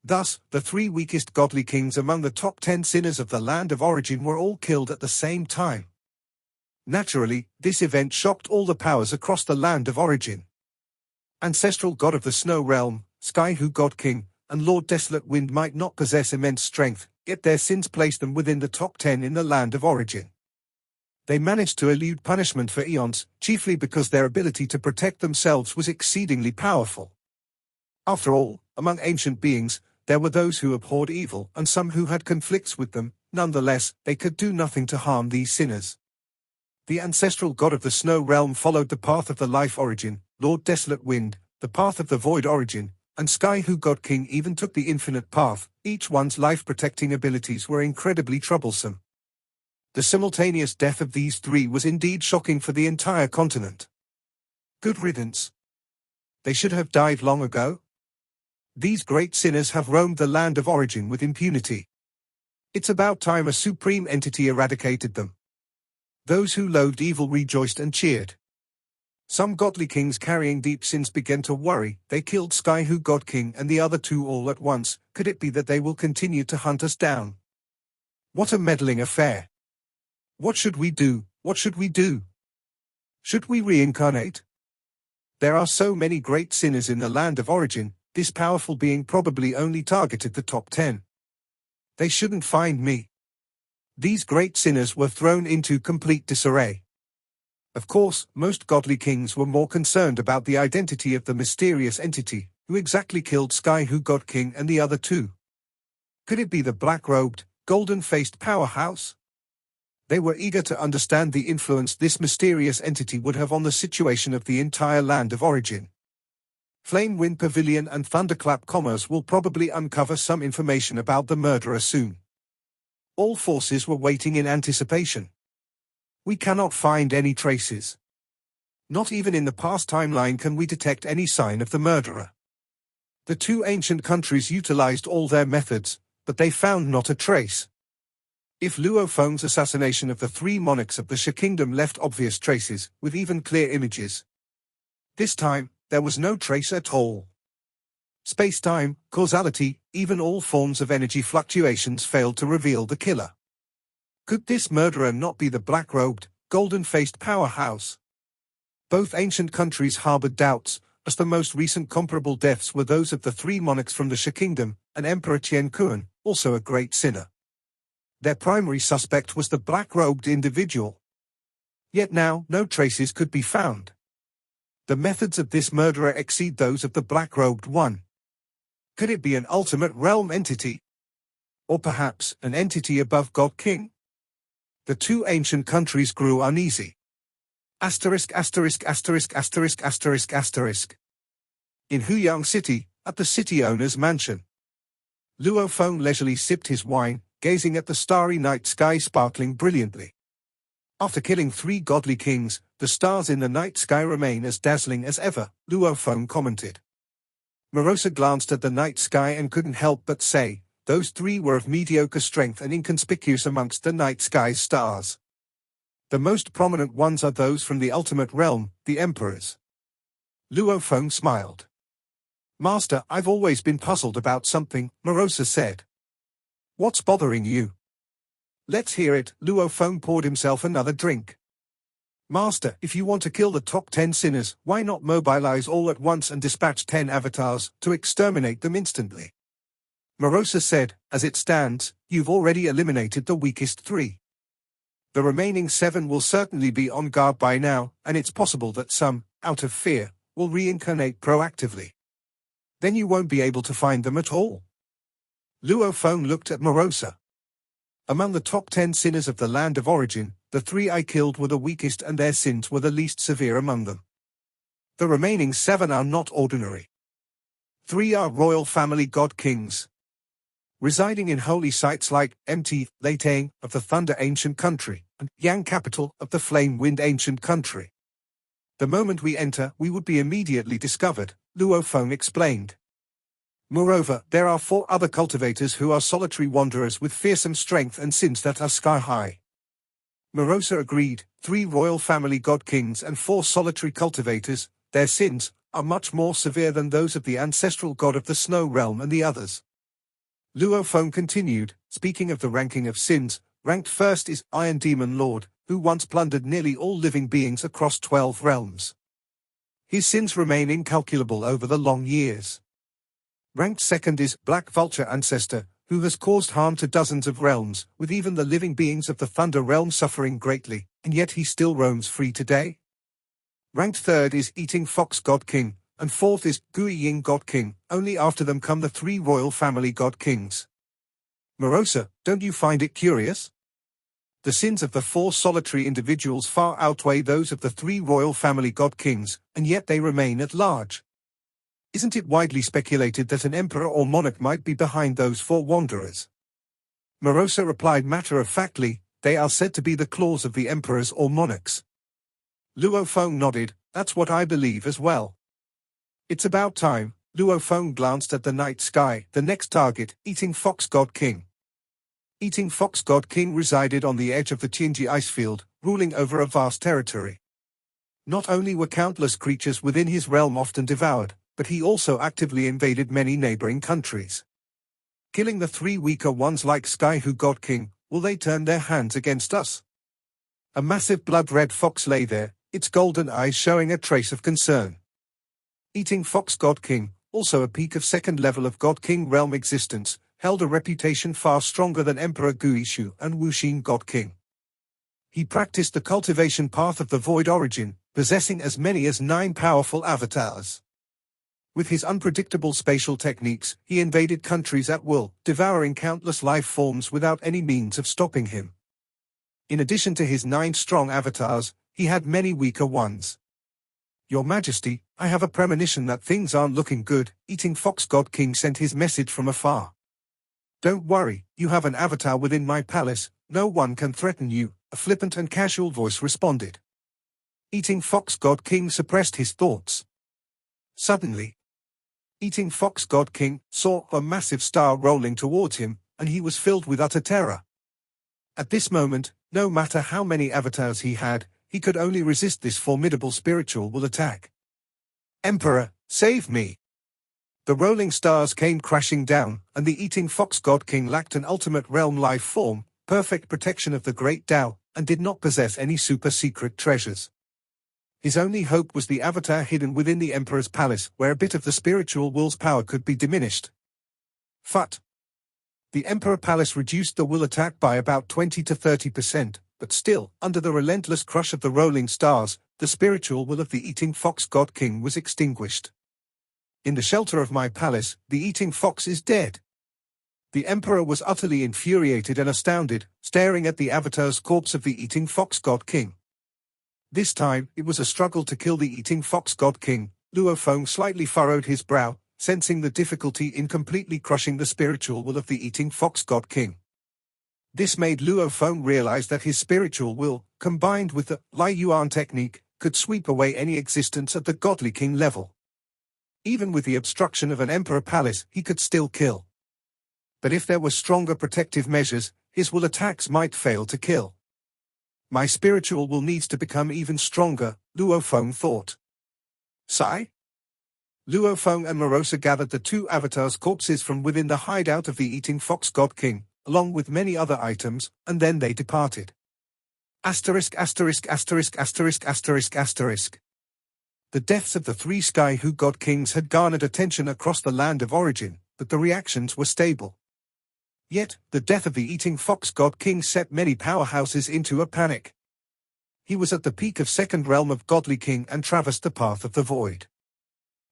Thus, the 3 weakest godly kings among the top 10 sinners of the land of origin were all killed at the same time. Naturally, this event shocked all the powers across the land of origin. Ancestral god of the snow realm, Sky-Hu God King, and Lord Desolate Wind might not possess immense strength, yet their sins placed them within the top 10 in the land of origin. They managed to elude punishment for eons, chiefly because their ability to protect themselves was exceedingly powerful. After all, among ancient beings, there were those who abhorred evil and some who had conflicts with them. Nonetheless, they could do nothing to harm these sinners. The ancestral god of the snow realm followed the path of the life origin, Lord Desolate Wind, the path of the void origin, and Sky-Hu God King even took the infinite path. Each one's life-protecting abilities were incredibly troublesome. The simultaneous death of these three was indeed shocking for the entire continent. Good riddance. They should have died long ago. These great sinners have roamed the land of origin with impunity. It's about time a supreme entity eradicated them. Those who loathed evil rejoiced and cheered. Some godly kings carrying deep sins began to worry. They killed Skyhu God King and the other two all at once. Could it be that they will continue to hunt us down? What a meddling affair. What should we do? What should we do? Should we reincarnate? There are so many great sinners in the land of origin, this powerful being probably only targeted the top 10. They shouldn't find me. These great sinners were thrown into complete disarray. Of course, most godly kings were more concerned about the identity of the mysterious entity, who exactly killed Skyhu God King and the other two. Could it be the black-robed, golden-faced powerhouse? They were eager to understand the influence this mysterious entity would have on the situation of the entire land of origin. Flame Wind Pavilion and Thunderclap Commerce will probably uncover some information about the murderer soon. All forces were waiting in anticipation. We cannot find any traces. Not even in the past timeline can we detect any sign of the murderer. The two ancient countries utilized all their methods, but they found not a trace. If Luo Feng's assassination of the three monarchs of the Shi Kingdom left obvious traces, with even clear images, this time, there was no trace at all. Space-time, causality, even all forms of energy fluctuations failed to reveal the killer. Could this murderer not be the black-robed, golden-faced powerhouse? Both ancient countries harbored doubts, as the most recent comparable deaths were those of the three monarchs from the Shi Kingdom, and Emperor Tian Kuan, also a great sinner. Their primary suspect was the black-robed individual. Yet now, no traces could be found. The methods of this murderer exceed those of the black-robed one. Could it be an ultimate realm entity? Or perhaps, an entity above God King? The two ancient countries grew uneasy. Asterisk, asterisk, asterisk, asterisk, asterisk, asterisk. In Huyang City, at the city owner's mansion, Luo Feng leisurely sipped his wine, gazing at the starry night sky sparkling brilliantly. After killing three godly kings, the stars in the night sky remain as dazzling as ever, Luo Feng commented. Morosa glanced at the night sky and couldn't help but say, those three were of mediocre strength and inconspicuous amongst the night sky's stars. The most prominent ones are those from the ultimate realm, the emperors. Luo Feng smiled. Master, I've always been puzzled about something, Morosa said. What's bothering you? Let's hear it. Luo Feng poured himself another drink. Master, if you want to kill the top 10 sinners, why not mobilize all at once and dispatch 10 avatars to exterminate them instantly? Morosa said, as it stands, you've already eliminated the weakest 3. The remaining 7 will certainly be on guard by now, and it's possible that some, out of fear, will reincarnate proactively. Then you won't be able to find them at all. Luo Feng looked at Morosa. Among the top 10 sinners of the land of origin, the 3 I killed were the weakest and their sins were the least severe among them. The remaining 7 are not ordinary. 3 are royal family god kings, residing in holy sites like Mt. Latang of the Thunder Ancient Country, and Yang capital of the Flame Wind Ancient Country. The moment we enter, we would be immediately discovered, Luo Feng explained. Moreover, there are 4 other cultivators who are solitary wanderers with fearsome strength and sins that are sky-high. Morosa agreed, 3 royal family god kings and 4 solitary cultivators, their sins, are much more severe than those of the ancestral god of the snow realm and the others. Luo Feng continued, speaking of the ranking of sins, ranked first is Iron Demon Lord, who once plundered nearly all living beings across 12 realms. His sins remain incalculable over the long years. Ranked second is Black Vulture Ancestor, who has caused harm to dozens of realms, with even the living beings of the Thunder Realm suffering greatly, and yet he still roams free today. Ranked third is Eating Fox God King, and fourth is Gui Ying God King. Only after them come the 3 royal family god kings. Morosa, don't you find it curious? The sins of the 4 solitary individuals far outweigh those of the 3 royal family god kings, and yet they remain at large. Isn't it widely speculated that an emperor or monarch might be behind those 4 wanderers? Morosa replied matter-of-factly, They are said to be the claws of the emperors or monarchs. Luo Feng nodded. That's what I believe as well. It's about time. Luo Feng glanced at the night sky. The next target, Eating Fox God King. Eating Fox God King resided on the edge of the Tianji icefield, ruling over a vast territory. Not only were countless creatures within his realm often devoured, but he also actively invaded many neighboring countries. Killing the three weaker ones like Skyhu God King, will they turn their hands against us? A massive blood-red fox lay there, its golden eyes showing a trace of concern. Eating Fox God King, also a peak of second level of God King realm existence, held a reputation far stronger than Emperor Guishu and Wuxin God King. He practiced the cultivation path of the void origin, possessing as many as 9 powerful avatars. With his unpredictable spatial techniques, he invaded countries at will, devouring countless life forms without any means of stopping him. In addition to his 9 strong avatars, he had many weaker ones. Your Majesty, I have a premonition that things aren't looking good. Eating Fox God King sent his message from afar. Don't worry, you have an avatar within my palace, no one can threaten you, a flippant and casual voice responded. Eating Fox God King suppressed his thoughts. Suddenly, Eating Fox God King saw a massive star rolling towards him, and he was filled with utter terror. At this moment, no matter how many avatars he had, he could only resist this formidable spiritual will attack. Emperor, save me! The rolling stars came crashing down, and the Eating Fox God King lacked an ultimate realm life form, perfect protection of the Great Tao, and did not possess any super-secret treasures. His only hope was the avatar hidden within the Emperor's palace, where a bit of the spiritual will's power could be diminished. Phut! The Emperor Palace reduced the will attack by about 20 to 30%, but still, under the relentless crush of the rolling stars, the spiritual will of the Eating Fox God King was extinguished. In the shelter of my palace, the Eating Fox is dead. The Emperor was utterly infuriated and astounded, staring at the avatar's corpse of the Eating Fox God King. This time, it was a struggle to kill the Eating Fox God King. Luo Feng slightly furrowed his brow, sensing the difficulty in completely crushing the spiritual will of the Eating Fox God King. This made Luo Feng realize that his spiritual will, combined with the Lai Yuan technique, could sweep away any existence at the Godly King level. Even with the obstruction of an Emperor Palace, he could still kill. But if there were stronger protective measures, his will attacks might fail to kill. My spiritual will needs to become even stronger, Luo Feng thought. Sigh? Luo Feng and Morosa gathered the 2 avatars' corpses from within the hideout of the Eating Fox God King, along with many other items, and then they departed. Asterisk asterisk asterisk asterisk asterisk asterisk. The deaths of the 3 Skyhu God Kings had garnered attention across the land of origin, but the reactions were stable. Yet, the death of the Eating Fox God King set many powerhouses into a panic. He was at the peak of second realm of Godly King and traversed the path of the void.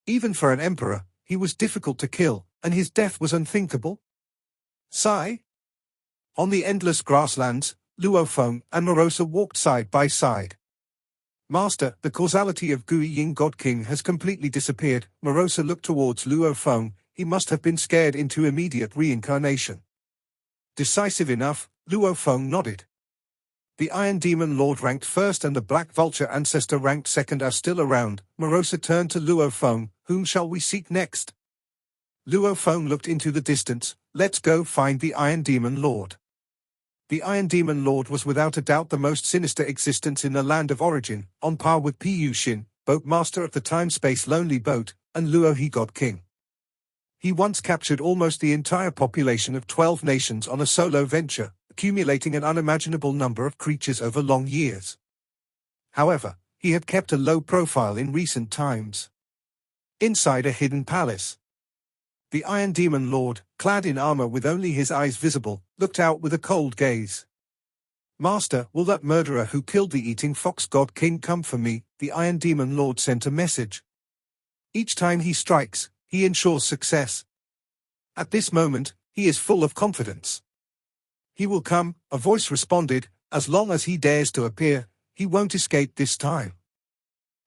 Even for an emperor, he was difficult to kill, and his death was unthinkable. Sigh? On the endless grasslands, Luo Feng and Morosa walked side by side. Master, the causality of Gui Ying God King has completely disappeared. Morosa looked towards Luo Feng. He must have been scared into immediate reincarnation. Decisive enough, Luo Feng nodded. The Iron Demon Lord ranked first and the Black Vulture Ancestor ranked second are still around. Morosa turned to Luo Feng. Whom shall we seek next? Luo Feng looked into the distance. Let's go find the Iron Demon Lord. The Iron Demon Lord was without a doubt the most sinister existence in the land of origin, on par with Pu Xin, boat master of the time-space Lonely Boat, and Luo He God King. He once captured almost the entire population of 12 nations on a solo venture, accumulating an unimaginable number of creatures over long years. However, he had kept a low profile in recent times. Inside a hidden palace, the Iron Demon Lord, clad in armor with only his eyes visible, looked out with a cold gaze. Master, will that murderer who killed the Eating Fox God King come for me? The Iron Demon Lord sent a message. Each time he strikes, he ensures success. At this moment, he is full of confidence. He will come, a voice responded, as long as he dares to appear, he won't escape this time.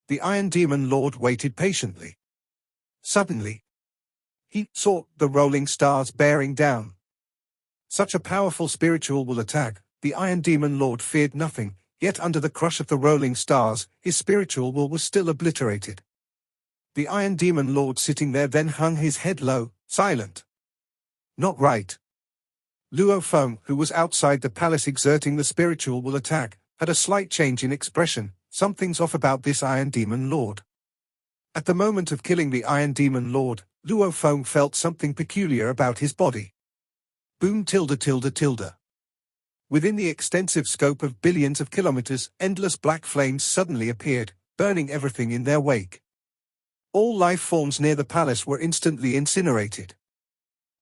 The Iron Demon Lord waited patiently. Suddenly, he saw the rolling stars bearing down. Such a powerful spiritual will attack. the Iron Demon Lord feared nothing, yet under the crush of the rolling stars, his spiritual will was still obliterated. The Iron Demon Lord sitting there then hung his head low, silent. Not right. Luo Feng, who was outside the palace exerting the spiritual will attack, had a slight change in expression. Something's off about this Iron Demon Lord. At the moment of killing the Iron Demon Lord, Luo Feng felt something peculiar about his body. Boom tilde tilde tilde. Within the extensive scope of billions of kilometers, endless black flames suddenly appeared, burning everything in their wake. All life forms near the palace were instantly incinerated.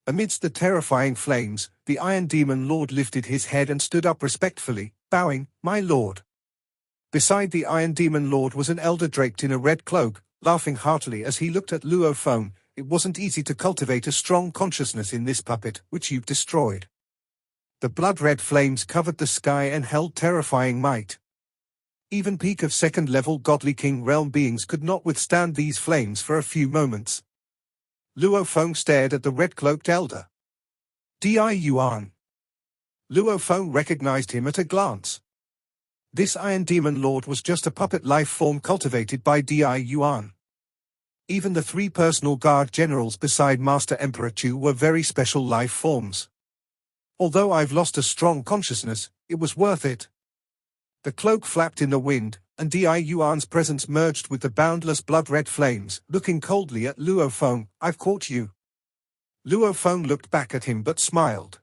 Amidst the terrifying flames, the Iron Demon Lord lifted his head and stood up respectfully, bowing, "My lord." Beside the Iron Demon Lord was an elder draped in a red cloak, laughing heartily as he looked at Luo Feng. "It wasn't easy to cultivate a strong consciousness in this puppet, which you've destroyed." The blood-red flames covered the sky and held terrifying might. Even peak of second-level godly king realm beings could not withstand these flames for a few moments. Luo Feng stared at the red-cloaked elder. Di Yuan. Luo Feng recognized him at a glance. This Iron Demon Lord was just a puppet life form cultivated by Di Yuan. Even the three personal guard generals beside Master Emperor Chu were very special life forms. Although I've lost a strong consciousness, it was worth it. The cloak flapped in the wind, and Di Yuan's presence merged with the boundless blood-red flames. Looking coldly at Luo Feng, "I've caught you." Luo Feng looked back at him but smiled.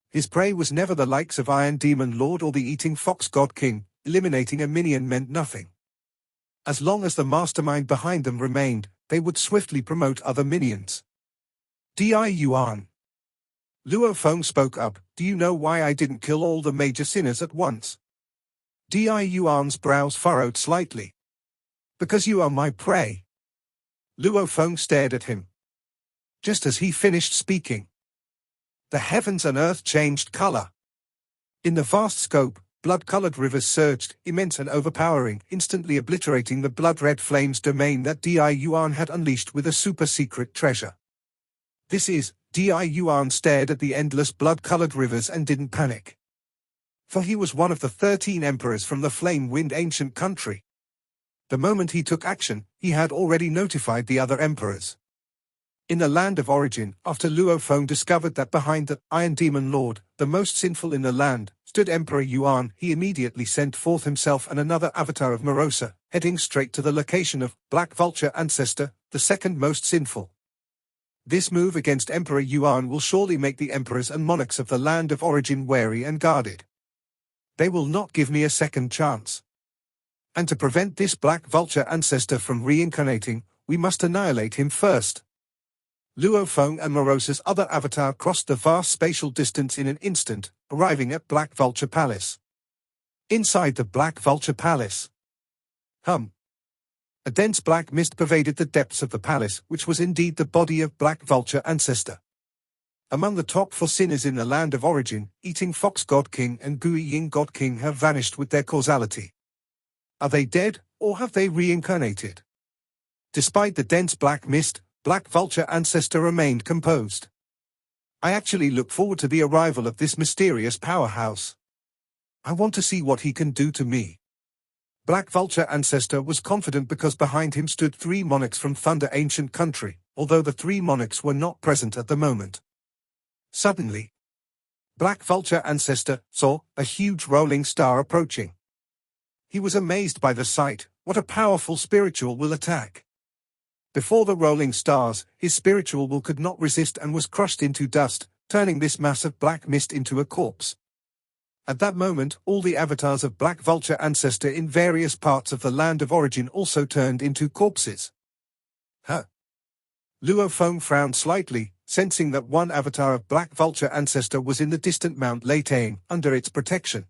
His prey was never the likes of Iron Demon Lord or the Eating Fox God King. Eliminating a minion meant nothing. As long as the mastermind behind them remained, they would swiftly promote other minions. Di Yuan. Luo Feng spoke up, "Do you know why I didn't kill all the major sinners at once?" Di Yuan's brows furrowed slightly. "Because you are my prey." Luo Feng stared at him. Just as he finished speaking, the heavens and earth changed color. In the vast scope, blood-colored rivers surged, immense and overpowering, instantly obliterating the blood-red flames domain that Di Yuan had unleashed with a super-secret treasure. "This is..." Di Yuan stared at the endless blood-colored rivers and didn't panic. For he was one of the 13 emperors from the Flame-Wind ancient country. The moment he took action, he had already notified the other emperors. In the land of origin, after Luo Feng discovered that behind the Iron Demon Lord, the most sinful in the land, stood Emperor Yuan, he immediately sent forth himself and another avatar of Morosa, heading straight to the location of Black Vulture Ancestor, the second most sinful. This move against Emperor Yuan will surely make the emperors and monarchs of the land of origin wary and guarded. They will not give me a second chance. And to prevent this Black Vulture Ancestor from reincarnating, we must annihilate him first. Luo Feng and Morosa's other avatar crossed the vast spatial distance in an instant, arriving at Black Vulture Palace. Inside the Black Vulture Palace. A dense black mist pervaded the depths of the palace, which was indeed the body of Black Vulture Ancestor. Among the top 4 sinners in the land of origin, Eating Fox God King and Gui Ying God King have vanished with their causality. Are they dead, or have they reincarnated? Despite the dense black mist, Black Vulture Ancestor remained composed. "I actually look forward to the arrival of this mysterious powerhouse. I want to see what he can do to me." Black Vulture Ancestor was confident because behind him stood 3 monarchs from Thunder ancient country, although the 3 monarchs were not present at the moment. Suddenly, Black Vulture Ancestor saw a huge rolling star approaching. He was amazed by the sight. What a powerful spiritual will attack. Before the rolling stars, his spiritual will could not resist and was crushed into dust, turning this mass of black mist into a corpse. At that moment, all the avatars of Black Vulture Ancestor in various parts of the land of origin also turned into corpses. Huh? Luo Feng frowned slightly, sensing that one avatar of Black Vulture Ancestor was in the distant Mount Leitang, under its protection.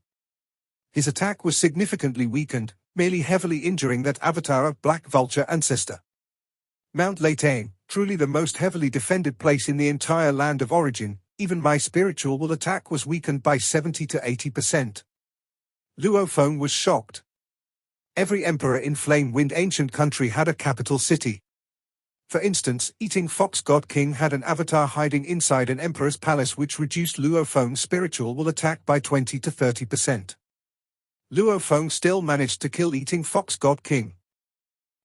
His attack was significantly weakened, merely heavily injuring that avatar of Black Vulture Ancestor. Mount Leitang, truly the most heavily defended place in the entire land of origin, even my spiritual will attack was weakened by 70 to 80%. Luo Feng was shocked. Every emperor in Flame Wind ancient country had a capital city. For instance, eating fox god king had an avatar hiding inside an emperor's palace which reduced Luo Feng's spiritual will attack by 20 to 30%. Luo Feng still managed to kill eating fox god king.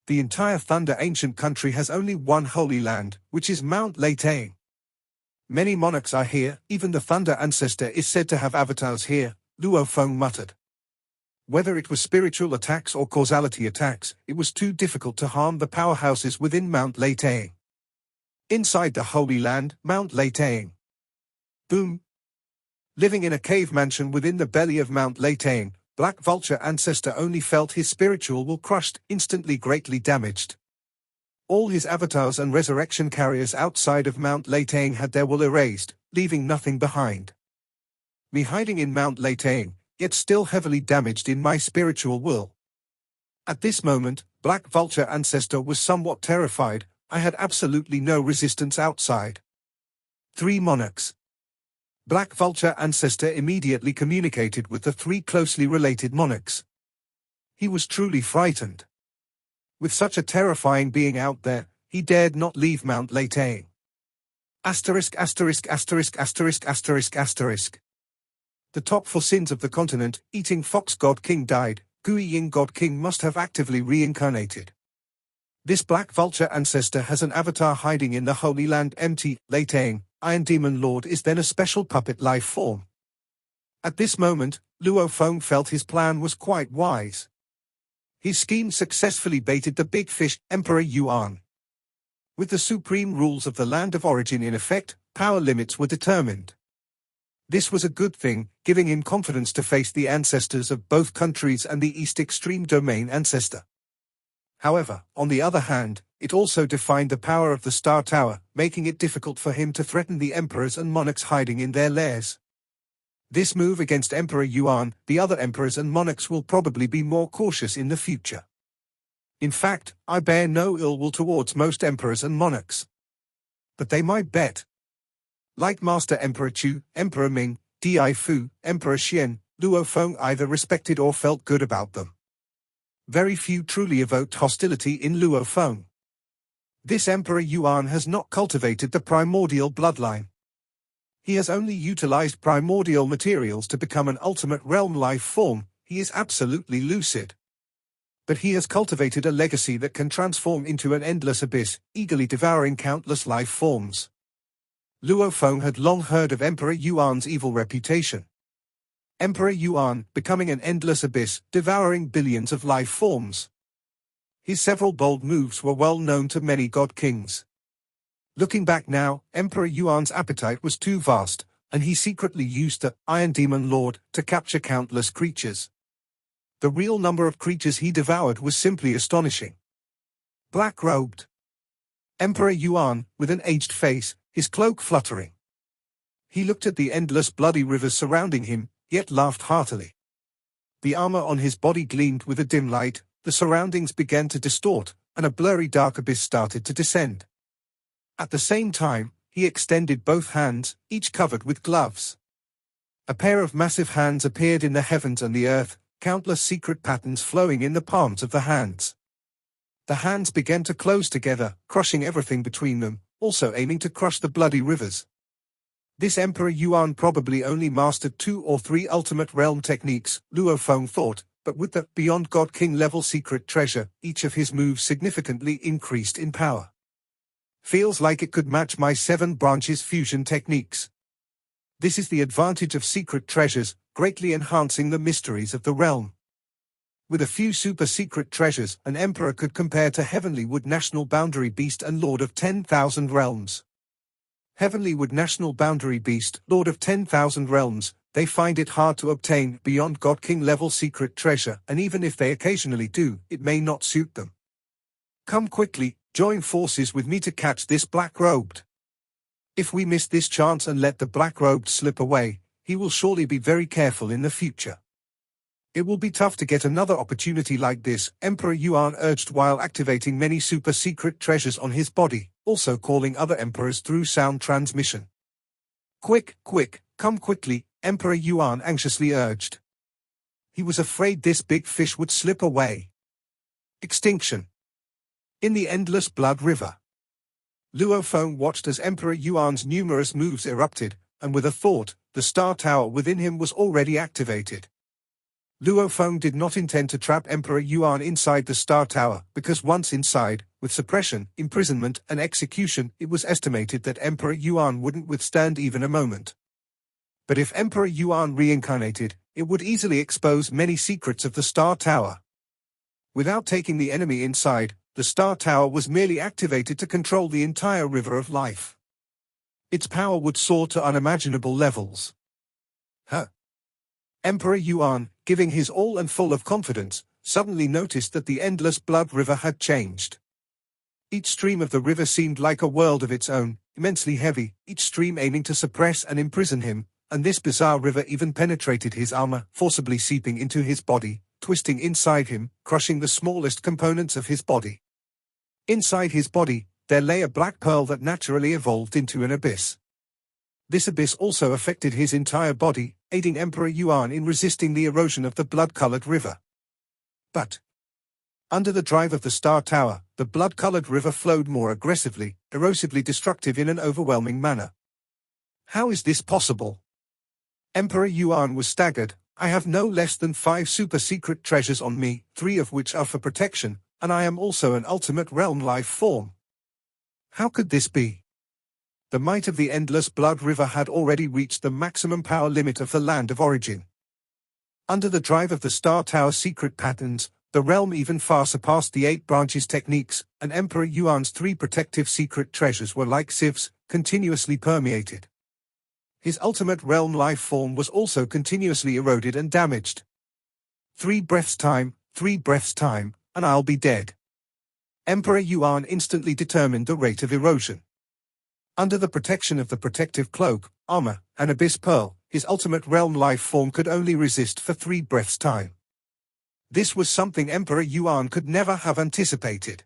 The entire Thunder ancient country has only one holy land, which is Mount Leitang. Many monarchs are here, even the Thunder ancestor is said to have avatars here, Luo Feng muttered. Whether it was spiritual attacks or causality attacks, it was too difficult to harm the powerhouses within Mount Leitang. Inside the Holy Land, Mount Leitang. Boom! Living in a cave mansion within the belly of Mount Leitang, Black Vulture Ancestor only felt his spiritual will crushed, instantly greatly damaged. All his avatars and resurrection carriers outside of Mount Leitang had their will erased, leaving nothing behind. Me hiding in Mount Leitang, yet still heavily damaged in my spiritual will. At this moment, Black Vulture Ancestor was somewhat terrified. I had absolutely no resistance outside. 3 monarchs. Black Vulture Ancestor immediately communicated with the 3 closely related monarchs. He was truly frightened. With such a terrifying being out there, he dared not leave Mount Leitang. Asterisk asterisk asterisk asterisk asterisk asterisk. The top 4 sins of the continent, eating fox god king died, Gui Ying god king must have actively reincarnated. This Black Vulture Ancestor has an avatar hiding in the Holy Land Mt. Leitang. Iron Demon Lord is then a special puppet life form. At this moment, Luo Feng felt his plan was quite wise. His scheme successfully baited the big fish, Emperor Yuan. With the supreme rules of the land of origin in effect, power limits were determined. This was a good thing, giving him confidence to face the ancestors of both countries and the East Extreme Domain ancestor. However, on the other hand, it also defined the power of the Star Tower, making it difficult for him to threaten the emperors and monarchs hiding in their lairs. This move against Emperor Yuan, the other emperors and monarchs will probably be more cautious in the future. In fact, I bear no ill will towards most emperors and monarchs. But they might bet. Like Master Emperor Chu, Emperor Ming, Di Fu, Emperor Xian, Luo Feng either respected or felt good about them. Very few truly evoked hostility in Luo Feng. This Emperor Yuan has not cultivated the primordial bloodline. He has only utilized primordial materials to become an ultimate realm life form. He is absolutely lucid. But he has cultivated a legacy that can transform into an endless abyss, eagerly devouring countless life forms. Luo Feng had long heard of Emperor Yuan's evil reputation. Emperor Yuan, becoming an endless abyss, devouring billions of life forms. His several bold moves were well known to many god kings. Looking back now, Emperor Yuan's appetite was too vast, and he secretly used the Iron Demon Lord to capture countless creatures. The real number of creatures he devoured was simply astonishing. Black-robed Emperor Yuan, with an aged face, his cloak fluttering. He looked at the endless bloody rivers surrounding him, yet laughed heartily. The armor on his body gleamed with a dim light, the surroundings began to distort, and a blurry dark abyss started to descend. At the same time, he extended both hands, each covered with gloves. A pair of massive hands appeared in the heavens and the earth, countless secret patterns flowing in the palms of the hands. The hands began to close together, crushing everything between them, also aiming to crush the bloody rivers. This Emperor Yuan probably only mastered 2 or 3 ultimate realm techniques, Luo Feng thought, but with the Beyond God King level secret treasure, each of his moves significantly increased in power. Feels like it could match my 7 branches fusion techniques. This is the advantage of secret treasures, greatly enhancing the mysteries of the realm. With a few super secret treasures, an emperor could compare to Heavenly Wood National Boundary Beast and Lord of 10,000 Realms. Heavenly Wood National Boundary Beast, Lord of 10,000 Realms, they find it hard to obtain Beyond God King level secret treasure, and even if they occasionally do, it may not suit them. Come quickly, join forces with me to catch this black-robed. If we miss this chance and let the black-robed slip away, he will surely be very careful in the future. It will be tough to get another opportunity like this, Emperor Yuan urged while activating many super secret treasures on his body, also calling other emperors through sound transmission. Quick, quick, come quickly, Emperor Yuan anxiously urged. He was afraid this big fish would slip away. Extinction. In the endless blood river. Luo Feng watched as Emperor Yuan's numerous moves erupted, and with a thought, the star tower within him was already activated. Luo Feng did not intend to trap Emperor Yuan inside the star tower, because once inside, with suppression, imprisonment, and execution, it was estimated that Emperor Yuan wouldn't withstand even a moment. But if Emperor Yuan reincarnated, it would easily expose many secrets of the star tower. Without taking the enemy inside, the star tower was merely activated to control the entire river of life. Its power would soar to unimaginable levels. Emperor Yuan, giving his all and full of confidence, suddenly noticed that the endless blood river had changed. Each stream of the river seemed like a world of its own, immensely heavy, each stream aiming to suppress and imprison him, and this bizarre river even penetrated his armor, forcibly seeping into his body, twisting inside him, crushing the smallest components of his body. Inside his body, there lay a black pearl that naturally evolved into an abyss. This abyss also affected his entire body, aiding Emperor Yuan in resisting the erosion of the blood-colored river. But under the drive of the Star Tower, the blood-colored river flowed more aggressively, erosively destructive in an overwhelming manner. How is this possible? Emperor Yuan was staggered. I have no less than 5 super-secret treasures on me, 3 of which are for protection, and I am also an ultimate realm life form. How could this be? The might of the endless blood river had already reached the maximum power limit of the land of origin. Under the drive of the Star Tower secret patterns, the realm even far surpassed the 8 branches techniques, and Emperor Yuan's 3 protective secret treasures were like sieves, continuously permeated. His ultimate realm life form was also continuously eroded and damaged. 3 breaths time, and I'll be dead. Emperor Yuan instantly determined the rate of erosion. Under the protection of the protective cloak, armor, and abyss pearl, his ultimate realm life form could only resist for 3 breaths time. This was something Emperor Yuan could never have anticipated.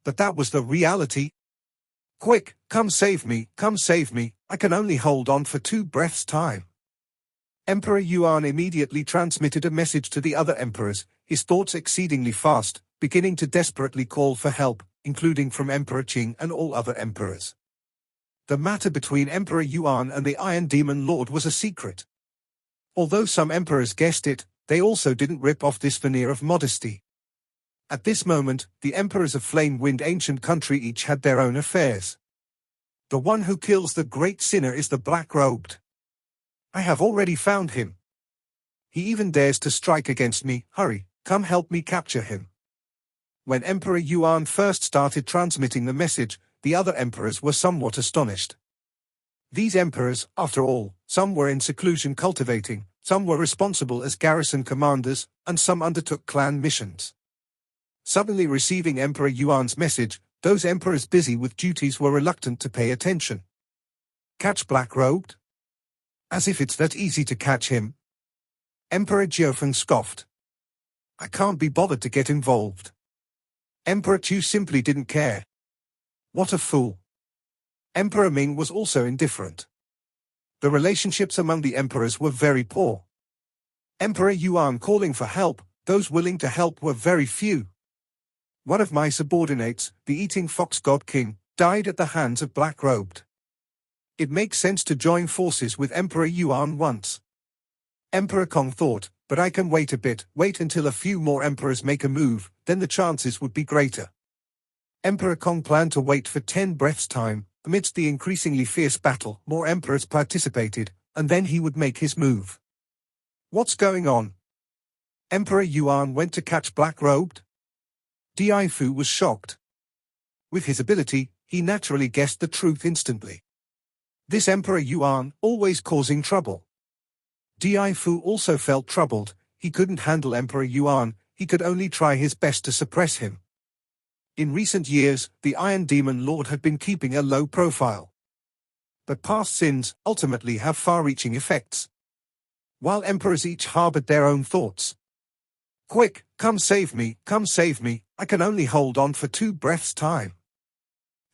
But that was the reality. Quick, come save me, I can only hold on for 2 breaths time. Emperor Yuan immediately transmitted a message to the other emperors, his thoughts exceedingly fast, beginning to desperately call for help, including from Emperor Qing and all other emperors. The matter between Emperor Yuan and the Iron Demon Lord was a secret. Although some emperors guessed it, they also didn't rip off this veneer of modesty. At this moment, the emperors of Flame Wind Ancient Country each had their own affairs. The one who kills the great sinner is the black-robed. I have already found him. He even dares to strike against me. Hurry, come help me capture him. When Emperor Yuan first started transmitting the message, the other emperors were somewhat astonished. These emperors, after all, some were in seclusion cultivating, some were responsible as garrison commanders, and some undertook clan missions. Suddenly receiving Emperor Yuan's message, those emperors busy with duties were reluctant to pay attention. Catch black-robed? As if it's that easy to catch him. Emperor Jiufeng scoffed. I can't be bothered to get involved. Emperor Chu simply didn't care. What a fool. Emperor Ming was also indifferent. The relationships among the emperors were very poor. Emperor Yuan calling for help, those willing to help were very few. One of my subordinates, the Eating Fox God King, died at the hands of black-robed. It makes sense to join forces with Emperor Yuan once. Emperor Kong thought, but I can wait a bit, wait until a few more emperors make a move, then the chances would be greater. Emperor Kong planned to wait for 10 breaths time. Amidst the increasingly fierce battle, more emperors participated, and then he would make his move. What's going on? Emperor Yuan went to catch black-robed? Diaifu was shocked. With his ability, he naturally guessed the truth instantly. This Emperor Yuan, always causing trouble. Diaifu also felt troubled. He couldn't handle Emperor Yuan, he could only try his best to suppress him. In recent years, the Iron Demon Lord had been keeping a low profile. But past sins, ultimately have far-reaching effects. While emperors each harbored their own thoughts. Quick, come save me, I can only hold on for 2 breaths time.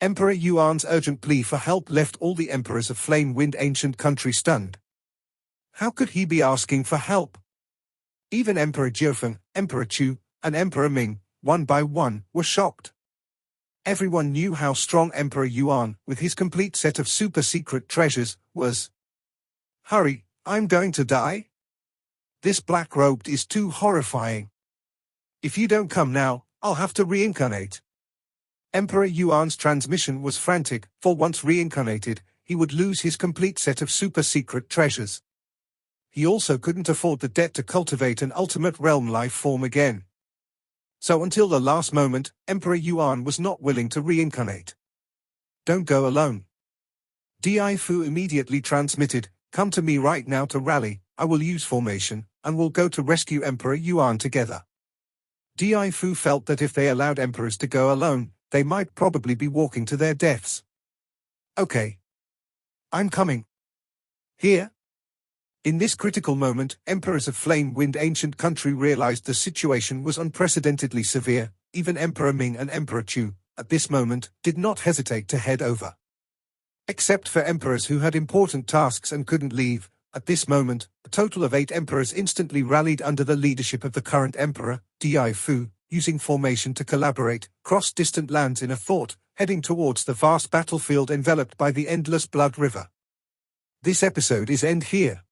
Emperor Yuan's urgent plea for help left all the emperors of Flame Wind Ancient Country stunned. How could he be asking for help? Even Emperor Jiufeng, Emperor Chu, and Emperor Ming, one by one, were shocked. Everyone knew how strong Emperor Yuan, with his complete set of super-secret treasures, was. Hurry, I'm going to die? This black-robed is too horrifying. If you don't come now, I'll have to reincarnate. Emperor Yuan's transmission was frantic, for once reincarnated, he would lose his complete set of super-secret treasures. He also couldn't afford the debt to cultivate an ultimate realm life form again. So until the last moment, Emperor Yuan was not willing to reincarnate. Don't go alone. Di Fu immediately transmitted, come to me right now to rally, I will use formation, and we'll go to rescue Emperor Yuan together. Di Fu felt that if they allowed emperors to go alone, they might probably be walking to their deaths. Okay. I'm coming. Here? In this critical moment, emperors of Flame Wind Ancient Country realized the situation was unprecedentedly severe. Even Emperor Ming and Emperor Chu, at this moment, did not hesitate to head over. Except for emperors who had important tasks and couldn't leave, at this moment, a total of 8 emperors instantly rallied under the leadership of the current emperor, Di Fu, using formation to collaborate, cross distant lands in a thought, heading towards the vast battlefield enveloped by the endless Blood River. This episode is end here.